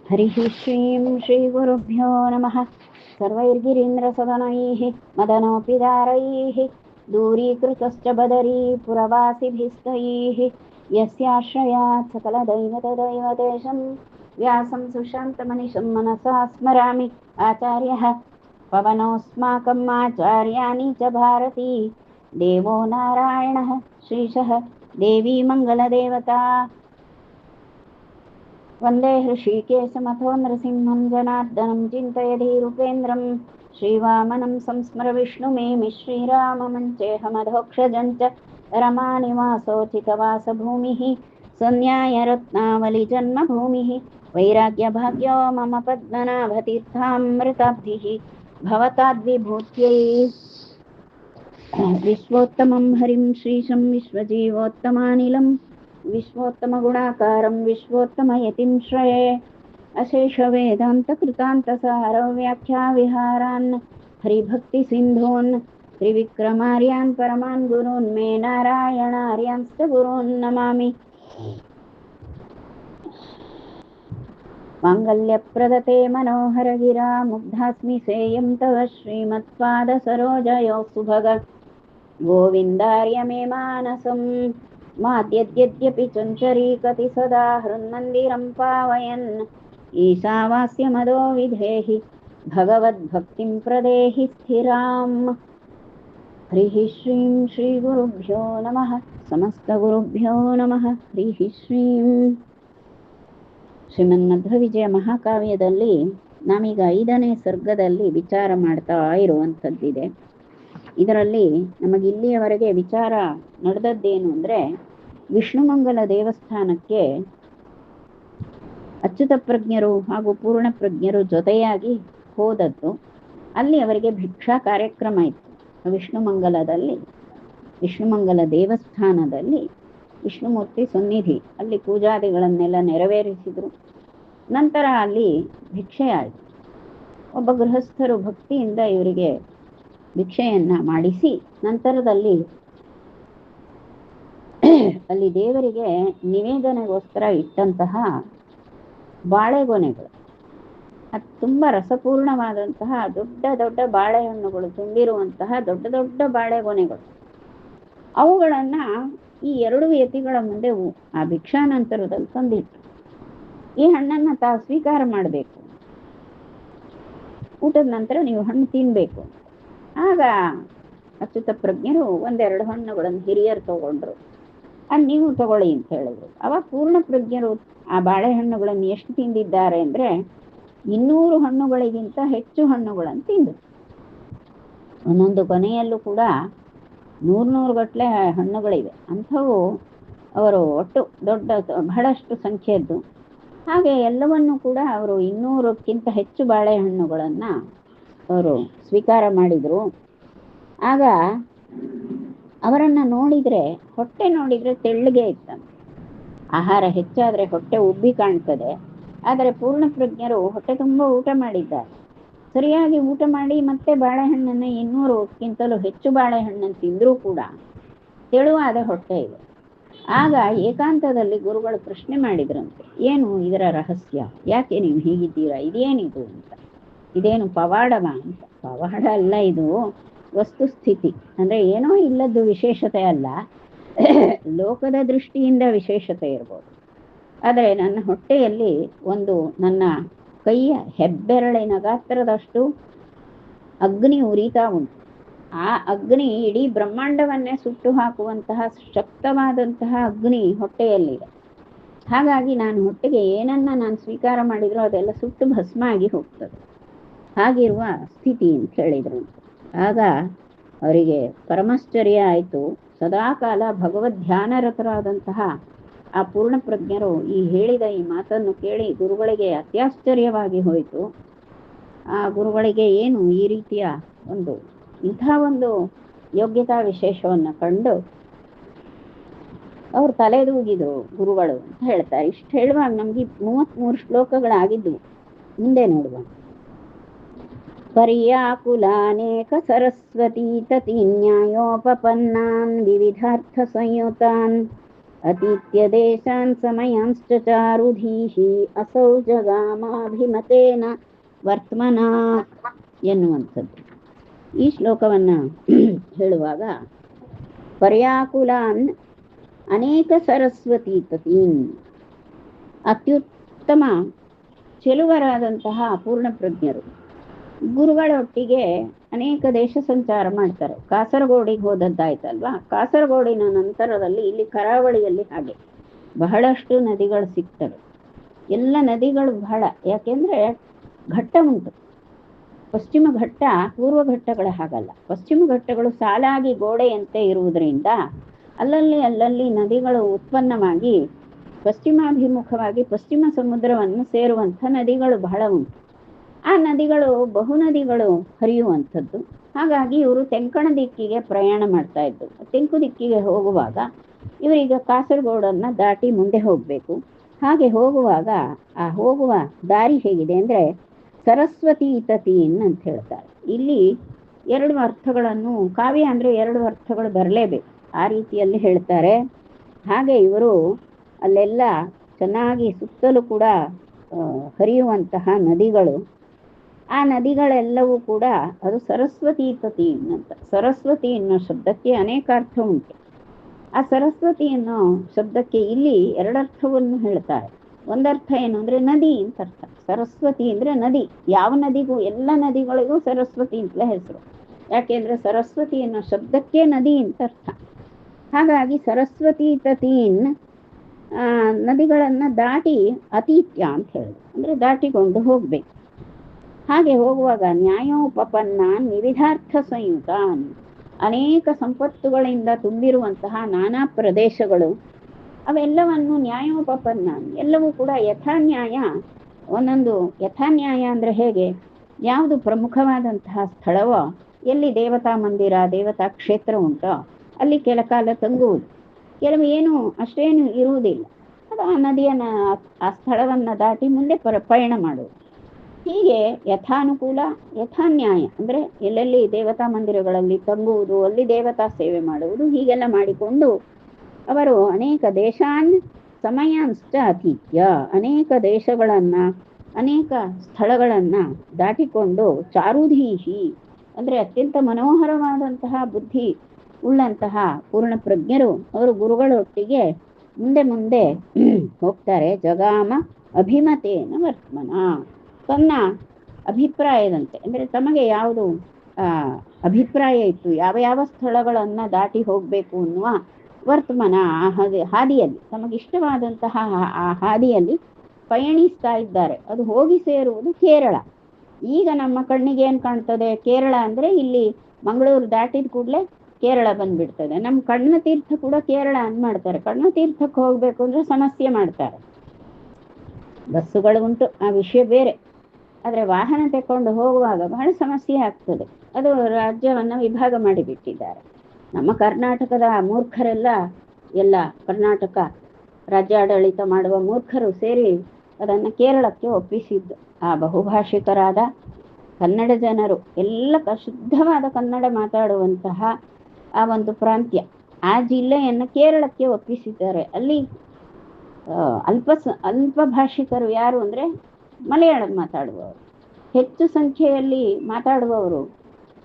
हरिः श्रीं श्रीगुरुभ्यो नमः। सर्वैर्गिरीन्द्रसदनैः मदनोऽपि दारैः दूरीकृतश्च बदरी पुरवासिभिस्तैः यस्याश्रयात् सकलदैवतदैवतेशं व्यासं सुशान्तमनिशं मनसा स्मरामि। आचार्यः पवनोऽस्माकम् आचार्याणि च भारती देवो नारायणः श्रीशः देवी मङ्गलदेवता। वन्दे हृषीकेशमथो नृसिंहं जनार्दनं चिन्तयधीरूपेन्द्रं श्रीवामनं संस्मर विष्णुमेमि श्रीराममञ्चेहमधोक्षजं च रमानिवासोचितवासभूमिः सन्न्यायरत्नावलिजन्मभूमिः वैराग्यभाग्यो मम पद्मनाभतीर्थामृताब्धिः भवताद्विभूत्यै विश्वोत्तमं हरिं श्रीशं विश्वजीवोत्तमानिलं विश्वोत्तमगुणाकारं विश्वोत्तमयतिं श्रये अशेषवेदान्तकृतान्तसारव्याख्याविहारान् हरिभक्तिसिन्धून् त्रिविक्रमार्यान् परमान् गुरून् मे नारायणार्यांश्च गुरून् नमामि। माङ्गल्यप्रदते मनोहरगिरा मुग्धास्मि सेयं तव श्रीमत्पादसरोजयोः सुभग गोविन्दार्य मे मानसं माद्यद्यद्यपि चञ्चरीकति सदा हृन्मन्दिरं पावयन् ईशावास्य मदो विधेहि भगवद्भक्तिं प्रदेहि स्थिराम्। हरिः श्रीं श्रीगुरुभ्यो नमः। समस्तगुरुभ्यो नमः। हरिः श्रीं ಶ್ರೀಮನ್ಮಧ್ವವಿಜಯ ಮಹಾಕಾವ್ಯದಲ್ಲಿ ನಾವೀಗ 5ನೇ ಸರ್ಗದಲ್ಲಿ ವಿಚಾರ ಮಾಡ್ತಾ ಇರುವಂಥದ್ದಿದೆ. ಇದರಲ್ಲಿ ನಮಗೆ ಇಲ್ಲಿಯವರೆಗೆ ವಿಚಾರ ನಡೆದದ್ದೇನು ಅಂದರೆ, ವಿಷ್ಣುಮಂಗಲ ದೇವಸ್ಥಾನಕ್ಕೆ ಅಚ್ಯುತ ಪ್ರಜ್ಞರು ಹಾಗೂ ಪೂರ್ಣ ಪ್ರಜ್ಞರು ಜೊತೆಯಾಗಿ ಹೋದದ್ದು. ಅಲ್ಲಿ ಅವರಿಗೆ ಭಿಕ್ಷಾ ಕಾರ್ಯಕ್ರಮ ಇತ್ತು. ವಿಷ್ಣುಮಂಗಲ ದೇವಸ್ಥಾನದಲ್ಲಿ ವಿಷ್ಣುಮೂರ್ತಿ ಸನ್ನಿಧಿ, ಅಲ್ಲಿ ಪೂಜಾದಿಗಳನ್ನೆಲ್ಲ ನೆರವೇರಿಸಿದರು. ನಂತರ ಅಲ್ಲಿ ಭಿಕ್ಷೆ ಆಯಿತು. ಒಬ್ಬ ಗೃಹಸ್ಥರು ಭಕ್ತಿಯಿಂದ ಇವರಿಗೆ ಭಿಕ್ಷೆಯನ್ನ ಮಾಡಿಸಿ ನಂತರದಲ್ಲಿ ಅಲ್ಲಿ ದೇವರಿಗೆ ನಿವೇದನೆಗೋಸ್ಕರ ಇಟ್ಟಂತಹ ಬಾಳೆಗೊನೆಗಳು, ಅದು ತುಂಬ ರಸಪೂರ್ಣವಾದಂತಹ ದೊಡ್ಡ ದೊಡ್ಡ ಬಾಳೆಹಣ್ಣುಗಳು ತುಂಬಿರುವಂತಹ ದೊಡ್ಡ ದೊಡ್ಡ ಬಾಳೆಗೊನೆಗಳು, ಅವುಗಳನ್ನ ಈ 2 ಯತಿಗಳ ಮುಂದೆ ಆ ಭಿಕ್ಷಾ ನಂತರದಲ್ಲಿ ತಂದಿಟ್ಟು, ಈ ಹಣ್ಣನ್ನ ತಾವು ಸ್ವೀಕಾರ ಮಾಡಬೇಕು, ಊಟದ ನಂತರ ನೀವು ಹಣ್ಣು ತಿನ್ಬೇಕು. ಆಗ ಅಚ್ಯುತ ಪ್ರಜ್ಞರು 1-2 ಹಣ್ಣುಗಳನ್ನು ಹಿರಿಯರು ತಗೊಂಡ್ರು. ಅದು ನೀವು ತಗೊಳ್ಳಿ ಅಂತ ಹೇಳಿದ್ರು. ಅವಾಗ ಪೂರ್ಣ ಪ್ರಜ್ಞರು ಆ ಬಾಳೆಹಣ್ಣುಗಳನ್ನು ಎಷ್ಟು ತಿಂದಿದ್ದಾರೆ ಅಂದ್ರೆ 200 ಹಣ್ಣುಗಳಿಗಿಂತ ಹೆಚ್ಚು ಹಣ್ಣುಗಳನ್ನು ತಿಂದರು. ಒಂದೊಂದು ಕೊನೆಯಲ್ಲೂ ಕೂಡ 100 ಗಟ್ಟಲೆ ಹಣ್ಣುಗಳಿವೆ. ಅಂಥವು ಅವರು ಒಟ್ಟು ದೊಡ್ಡ ಬಹಳಷ್ಟು ಸಂಖ್ಯೆಯದ್ದು. ಹಾಗೆ ಎಲ್ಲವನ್ನೂ ಕೂಡ ಅವರು 200ಕ್ಕಿಂತ ಹೆಚ್ಚು ಬಾಳೆಹಣ್ಣುಗಳನ್ನು ಅವರು ಸ್ವೀಕಾರ ಮಾಡಿದರು. ಆಗ ಅವರನ್ನು ನೋಡಿದರೆ, ಹೊಟ್ಟೆ ನೋಡಿದರೆ ತೆಳ್ಳಗೆ ಇತ್ತಂತೆ. ಆಹಾರ ಹೆಚ್ಚಾದರೆ ಹೊಟ್ಟೆ ಉಬ್ಬಿ ಕಾಣ್ತದೆ, ಆದರೆ ಪೂರ್ಣ ಪ್ರಜ್ಞರು ಹೊಟ್ಟೆ ತುಂಬ ಊಟ ಮಾಡಿದ್ದಾರೆ. ಸರಿಯಾಗಿ ಊಟ ಮಾಡಿ ಮತ್ತೆ ಬಾಳೆಹಣ್ಣನ್ನು 200ಕ್ಕಿಂತಲೂ ಹೆಚ್ಚು ಬಾಳೆಹಣ್ಣನ್ನು ತಿಂದರೂ ಕೂಡ ತೆಳುವಾದ ಹೊಟ್ಟೆ ಇದೆ. ಆಗ ಏಕಾಂತದಲ್ಲಿ ಗುರುಗಳು ಪ್ರಶ್ನೆ ಮಾಡಿದ್ರಂತೆ, ಏನು ಇದರ ರಹಸ್ಯ, ಯಾಕೆ ನೀವು ಹೀಗಿದ್ದೀರಾ, ಇದೇನಿದು ಅಂತ. ಇದೇನು ಪವಾಡವ ಅಂತ. ಪವಾಡ ಅಲ್ಲ, ಇದು ವಸ್ತುಸ್ಥಿತಿ. ಅಂದರೆ ಏನೋ ಇಲ್ಲದ್ದು ವಿಶೇಷತೆ ಅಲ್ಲ, ಲೋಕದ ದೃಷ್ಟಿಯಿಂದ ವಿಶೇಷತೆ ಇರ್ಬೋದು. ಆದರೆ ನನ್ನ ಹೊಟ್ಟೆಯಲ್ಲಿ ನನ್ನ ಕೈಯ ಹೆಬ್ಬೆರಳಿನ ಗಾತ್ರದಷ್ಟು ಅಗ್ನಿ ಉರಿತಾ ಉಂಟು. ಆ ಅಗ್ನಿ ಇಡೀ ಬ್ರಹ್ಮಾಂಡವನ್ನೇ ಸುಟ್ಟು ಹಾಕುವಂತಹ ಶಕ್ತವಾದಂತಹ ಅಗ್ನಿ ಹೊಟ್ಟೆಯಲ್ಲಿದೆ. ಹಾಗಾಗಿ ಹೊಟ್ಟೆಗೆ ಏನನ್ನ ನಾನು ಸ್ವೀಕಾರ ಮಾಡಿದ್ರು ಅದೆಲ್ಲ ಸುಟ್ಟು ಭಸ್ಮ ಆಗಿ ಹೋಗ್ತದೆ. ಹಾಗಿರುವ ಸ್ಥಿತಿ ಅಂತ ಹೇಳಿದ್ರು. ಆಗ ಅವರಿಗೆ ಪರಮಾಶ್ಚರ್ಯ ಆಯಿತು. ಸದಾಕಾಲ ಭಗವದ್ ಧ್ಯಾನರತರಾದಂತಹ ಆ ಪೂರ್ಣ ಪ್ರಜ್ಞರು ಹೇಳಿದ ಈ ಮಾತನ್ನು ಕೇಳಿ ಗುರುಗಳಿಗೆ ಅತ್ಯಾಶ್ಚರ್ಯವಾಗಿ ಹೋಯಿತು. ಆ ಗುರುಗಳಿಗೆ ಏನು ಈ ರೀತಿಯ ಇಂಥ ಒಂದು ಯೋಗ್ಯತಾ ವಿಶೇಷವನ್ನು ಕಂಡು ಅವರು ತಲೆದೂಗಿದ್ರು ಗುರುಗಳು ಅಂತ ಹೇಳ್ತಾರೆ. ಇಷ್ಟು ಹೇಳುವಾಗ ನಮ್ಗೆ 33 ಶ್ಲೋಕಗಳಾಗಿದ್ವು. ಮುಂದೆ ನೋಡುವ. ಪರ್ಯಾಕುಲಾನೇಕ ಸರಸ್ವತೀ ತತಿ ನ್ಯಾಯೋಪಪನ್ನಾನ್ ವಿವಿಧಾರ್ಥ ಸಂಯುತಾನ್ ಅತೀತ್ಯ ದೇಶಾನ್ ಸಮಯಾಂಶ್ಚ ಚಾರುಧೀಃ ಅಸೌ ಜಗಾಮಾಭಿಮತೇನ ವರ್ತಮನ ಎನ್ನುವಂಥದ್ದು. ಈ ಶ್ಲೋಕವನ್ನ ಹೇಳುವಾಗ ಪರ್ಯಾಕುಲಾನ್ ಅನೇಕ ಸರಸ್ವತಿ ತತೀನ್, ಅತ್ಯುತ್ತಮ ಚೆಲುವರಾದಂತಹ ಪೂರ್ಣ ಪ್ರಜ್ಞರು ಗುರುಗಳೊಟ್ಟಿಗೆ ಅನೇಕ ದೇಶ ಸಂಚಾರ ಮಾಡ್ತಾರೆ. ಕಾಸರಗೋಡಿಗೆ ಹೋದದ್ದಾಯ್ತಲ್ವಾ, ಕಾಸರಗೋಡಿನ ನಂತರದಲ್ಲಿ ಇಲ್ಲಿ ಕರಾವಳಿಯಲ್ಲಿ ಹಾಗೆ ಬಹಳಷ್ಟು ನದಿಗಳು ಸಿಗ್ತವೆ. ಎಲ್ಲ ನದಿಗಳು ಬಹಳ, ಯಾಕೆಂದ್ರೆ ಘಟ್ಟ ಉಂಟು. ಪಶ್ಚಿಮ ಘಟ್ಟ ಪೂರ್ವ ಘಟ್ಟಗಳ ಹಾಗಲ್ಲ, ಪಶ್ಚಿಮ ಘಟ್ಟಗಳು ಸಾಲಾಗಿ ಗೋಡೆಯಂತೆ ಇರುವುದರಿಂದ ಅಲ್ಲಲ್ಲಿ ನದಿಗಳು ಉತ್ಪನ್ನವಾಗಿ ಪಶ್ಚಿಮಾಭಿಮುಖವಾಗಿ ಪಶ್ಚಿಮ ಸಮುದ್ರವನ್ನು ಸೇರುವಂಥ ನದಿಗಳು ಬಹಳ ಉಂಟು. ಆ ನದಿಗಳು ಬಹು ನದಿಗಳು ಹರಿಯುವಂಥದ್ದು. ಹಾಗಾಗಿ ಇವರು ತೆಂಕಣ ದಿಕ್ಕಿಗೆ ಪ್ರಯಾಣ ಮಾಡ್ತಾ ಇದ್ರು. ತೆಂಕು ದಿಕ್ಕಿಗೆ ಹೋಗುವಾಗ ಇವರೀಗ ಕಾಸರಗೋಡನ್ನ ದಾಟಿ ಮುಂದೆ ಹೋಗಬೇಕು. ಹಾಗೆ ಹೋಗುವಾಗ ಆ ಹೋಗುವ ದಾರಿ ಹೇಗಿದೆ ಅಂದರೆ ಸರಸ್ವತಿ ತತೀನ್ ಅಂತ ಹೇಳ್ತಾರೆ. ಇಲ್ಲಿ ಎರಡು ಅರ್ಥಗಳನ್ನು, ಕಾವ್ಯ ಅಂದರೆ ಎರಡು ಅರ್ಥಗಳು ಬರಲೇಬೇಕು, ಆ ರೀತಿಯಲ್ಲಿ ಹೇಳ್ತಾರೆ. ಹಾಗೆ ಇವರು ಅಲ್ಲೆಲ್ಲ ಚೆನ್ನಾಗಿ ಸುತ್ತಲೂ ಕೂಡ ಹರಿಯುವಂತಹ ನದಿಗಳು, ಆ ನದಿಗಳೆಲ್ಲವೂ ಕೂಡ ಅದು ಸರಸ್ವತಿ ತತೀನ್ ಅಂತ. ಸರಸ್ವತಿ ಅನ್ನೋ ಶಬ್ದಕ್ಕೆ ಅನೇಕ ಅರ್ಥ ಉಂಟು. ಆ ಸರಸ್ವತಿ ಅನ್ನೋ ಶಬ್ದಕ್ಕೆ ಇಲ್ಲಿ ಎರಡರ್ಥವನ್ನು ಹೇಳ್ತಾರೆ. ಒಂದರ್ಥ ಏನು ಅಂದರೆ ನದಿ ಅಂತ ಅರ್ಥ. ಸರಸ್ವತಿ ಅಂದರೆ ನದಿ. ಯಾವ ನದಿಗೂ, ಎಲ್ಲ ನದಿಗಳಿಗೂ ಸರಸ್ವತಿ ಅಂತಲೇ ಹೆಸರು. ಯಾಕೆಂದ್ರೆ ಸರಸ್ವತಿ ಅನ್ನೋ ಶಬ್ದಕ್ಕೆ ನದಿ ಅಂತ ಅರ್ಥ. ಹಾಗಾಗಿ ಸರಸ್ವತಿ ತತೀನ್ ನದಿಗಳನ್ನ ದಾಟಿ ಅತೀತ್ಯ ಅಂತ ಹೇಳಿದ್ರು, ಅಂದ್ರೆ ದಾಟಿಕೊಂಡು ಹೋಗ್ಬೇಕು. ಹಾಗೆ ಹೋಗುವಾಗ ನ್ಯಾಯೋಪಪನ್ನಾನ್ ವಿವಿಧಾರ್ಥ ಸಂಯುತಾನ್, ಅನೇಕ ಸಂಪತ್ತುಗಳಿಂದ ತುಂಬಿರುವಂತಹ ನಾನಾ ಪ್ರದೇಶಗಳು, ಅವೆಲ್ಲವನ್ನು ನ್ಯಾಯೋಪಪನ್ನಾನ್, ಎಲ್ಲವೂ ಕೂಡ ಯಥಾನ್ಯಾಯ, ಒಂದೊಂದು ಯಥಾನ್ಯಾಯ ಅಂದ್ರೆ ಹೇಗೆ, ಯಾವುದು ಪ್ರಮುಖವಾದಂತಹ ಸ್ಥಳವೋ, ಎಲ್ಲಿ ದೇವತಾ ಮಂದಿರ ದೇವತಾ ಕ್ಷೇತ್ರ ಉಂಟೋ ಅಲ್ಲಿ ಕೆಲ ಕಾಲ ತಂಗುವುದು, ಕೆಲವು ಏನು ಅಷ್ಟೇನು ಇರುವುದಿಲ್ಲ. ಅದು ಆ ನದಿಯನ್ನು ಆ ಸ್ಥಳವನ್ನು ದಾಟಿ ಮುಂದೆ ಪಯಣ ಮಾಡುವುದು. ಹೀಗೆ ಯಥಾನುಕೂಲ ಯಥಾನ್ಯಾಯ ಅಂದರೆ ಎಲ್ಲೆಲ್ಲಿ ದೇವತಾ ಮಂದಿರಗಳಲ್ಲಿ ತಂಗುವುದು, ಅಲ್ಲಿ ದೇವತಾ ಸೇವೆ ಮಾಡುವುದು, ಹೀಗೆಲ್ಲ ಮಾಡಿಕೊಂಡು ಅವರು ಅನೇಕ ದೇಶಾನ್ ಸಮಯಾಂಶ್ಚ ಅತೀತ್ಯ, ಅನೇಕ ದೇಶಗಳನ್ನ ಅನೇಕ ಸ್ಥಳಗಳನ್ನ ದಾಟಿಕೊಂಡು ಚಾರುಧೀಹಿ ಅಂದರೆ ಅತ್ಯಂತ ಮನೋಹರವಾದಂತಹ ಬುದ್ಧಿ ಉಳ್ಳಂತಹ ಪೂರ್ಣ ಪ್ರಜ್ಞರು ಅವರು ಗುರುಗಳೊಟ್ಟಿಗೆ ಮುಂದೆ ಹೋಗ್ತಾರೆ. ಜಗಾಮ ಅಭಿಮತೇನ ವರ್ತಮನ, ತನ್ನ ಅಭಿಪ್ರಾಯದಂತೆ ಅಂದರೆ ತಮಗೆ ಯಾವುದು ಅಭಿಪ್ರಾಯ ಇತ್ತು, ಯಾವ ಸ್ಥಳಗಳನ್ನ ದಾಟಿ ಹೋಗಬೇಕು ಅನ್ನುವ ವರ್ತಮನ ಆ ಹಾದಿಯಲ್ಲಿ, ತಮಗಿಷ್ಟವಾದಂತಹ ಆ ಹಾದಿಯಲ್ಲಿ ಪಯಣಿಸ್ತಾ ಇದ್ದಾರೆ. ಅದು ಹೋಗಿ ಸೇರುವುದು ಕೇರಳ. ಈಗ ನಮ್ಮ ಕಣ್ಣಿಗೆ ಏನು ಕಾಣ್ತದೆ, ಕೇರಳ ಅಂದರೆ ಇಲ್ಲಿ ಮಂಗಳೂರು ದಾಟಿದ ಕೂಡಲೇ ಕೇರಳ ಬಂದ್ಬಿಡ್ತದೆ. ನಮ್ಮ ಕಣ್ಣ ತೀರ್ಥ ಕೂಡ ಕೇರಳ ಅಂತ ಮಾಡ್ತಾರೆ. ಕಣ್ಣ ತೀರ್ಥಕ್ಕೆ ಹೋಗ್ಬೇಕು ಅಂದ್ರೆ ಸಮಸ್ಯೆ ಮಾಡ್ತಾರೆ. ಬಸ್ಸುಗಳು ಉಂಟು, ಆ ವಿಷಯ ಬೇರೆ. ಆದರೆ ವಾಹನ ತಕೊಂಡು ಹೋಗುವಾಗ ಬಹಳ ಸಮಸ್ಯೆ ಆಗ್ತದೆ. ಅದು ರಾಜ್ಯವನ್ನು ವಿಭಾಗ ಮಾಡಿಬಿಟ್ಟಿದ್ದಾರೆ. ನಮ್ಮ ಕರ್ನಾಟಕದ ಮೂರ್ಖರೆಲ್ಲ, ಎಲ್ಲ ಕರ್ನಾಟಕ ರಾಜ್ಯಾಡಳಿತ ಮಾಡುವ ಮೂರ್ಖರು ಸೇರಿ ಅದನ್ನು ಕೇರಳಕ್ಕೆ ಒಪ್ಪಿಸಿದ್ದು. ಆ ಬಹುಭಾಷಿಕರಾದ ಕನ್ನಡ ಜನರು ಎಲ್ಲ ಶುದ್ಧವಾದ ಕನ್ನಡ ಮಾತಾಡುವಂತಹ ಆ ಒಂದು ಪ್ರಾಂತ್ಯ, ಆ ಜಿಲ್ಲೆಯನ್ನು ಕೇರಳಕ್ಕೆ ಒಪ್ಪಿಸಿದ್ದಾರೆ. ಅಲ್ಲಿ ಅಲ್ಪ ಭಾಷಿಕರು ಯಾರು ಅಂದರೆ ಮಲಯಾಳಂ ಮಾತಾಡುವವರು, ಹೆಚ್ಚು ಸಂಖ್ಯೆಯಲ್ಲಿ ಮಾತಾಡುವವರು,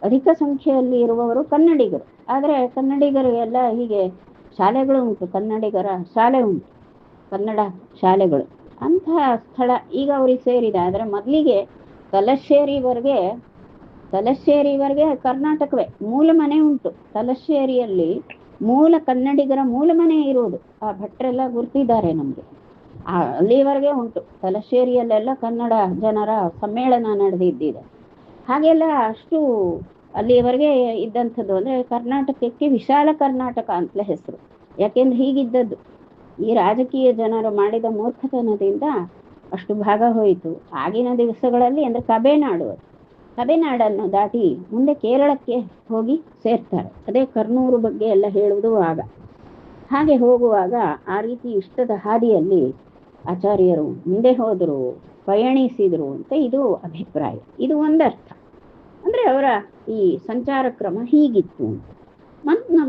ಅಧಿಕ ಸಂಖ್ಯೆಯಲ್ಲಿ ಇರುವವರು ಕನ್ನಡಿಗರು. ಆದರೆ ಕನ್ನಡಿಗರಿಗೆಲ್ಲ ಹೀಗೆ ಶಾಲೆಗಳು ಉಂಟು, ಕನ್ನಡಿಗರ ಶಾಲೆ ಉಂಟು, ಕನ್ನಡ ಶಾಲೆಗಳು. ಅಂತಹ ಸ್ಥಳ ಈಗ ಅವ್ರಿಗೆ ಸೇರಿದೆ. ಆದರೆ ಮೊದಲಿಗೆ ತಲಶ್ಶೇರಿವರೆಗೆ ಕರ್ನಾಟಕವೇ ಮೂಲ ಮನೆ ಉಂಟು. ತಲಶ್ಶೇರಿಯಲ್ಲಿ ಮೂಲ ಕನ್ನಡಿಗರ ಮೂಲ ಮನೆ ಇರುವುದು. ಆ ಭಟ್ರೆಲ್ಲ ಗುರ್ತಿದ್ದಾರೆ ನಮಗೆ. ಅಲ್ಲಿವರೆಗೆ ಉಂಟು. ತಲಶ್ಶೇರಿಯಲ್ಲೆಲ್ಲ ಕನ್ನಡ ಜನರ ಸಮ್ಮೇಳನ ನಡೆದಿದ್ದಿದೆ. ಹಾಗೆಲ್ಲ ಅಷ್ಟು ಅಲ್ಲಿವರೆಗೆ ಇದ್ದಂಥದ್ದು. ಅಂದರೆ ಕರ್ನಾಟಕಕ್ಕೆ ವಿಶಾಲ ಕರ್ನಾಟಕ ಅಂತಲೇ ಹೆಸರು. ಯಾಕೆಂದ್ರೆ ಹೀಗಿದ್ದದ್ದು ಈ ರಾಜಕೀಯ ಜನರು ಮಾಡಿದ ಮೂರ್ಖತನದಿಂದ ಅಷ್ಟು ಭಾಗ ಹೋಯಿತು. ಆಗಿನ ದಿವಸಗಳಲ್ಲಿ ಅಂದರೆ ಕಬೆನಾಡನ್ನು ದಾಟಿ ಮುಂದೆ ಕೇರಳಕ್ಕೆ ಹೋಗಿ ಸೇರ್ತಾರೆ. ಅದೇ ಕರ್ನೂರು ಬಗ್ಗೆ ಎಲ್ಲ ಹೇಳುವುದು ಆಗ. ಹಾಗೆ ಹೋಗುವಾಗ ಆ ರೀತಿ ಇಷ್ಟದ ಹಾದಿಯಲ್ಲಿ ಆಚಾರ್ಯರು ಮುಂದೆ ಹೋದರು, ಪಯಣಿಸಿದರು ಅಂತ ಇದು ಅಭಿಪ್ರಾಯ. ಇದು ಒಂದರ್ಥ. ಅಂದರೆ ಅವರ ಈ ಸಂಚಾರ ಕ್ರಮ ಹೀಗಿತ್ತು.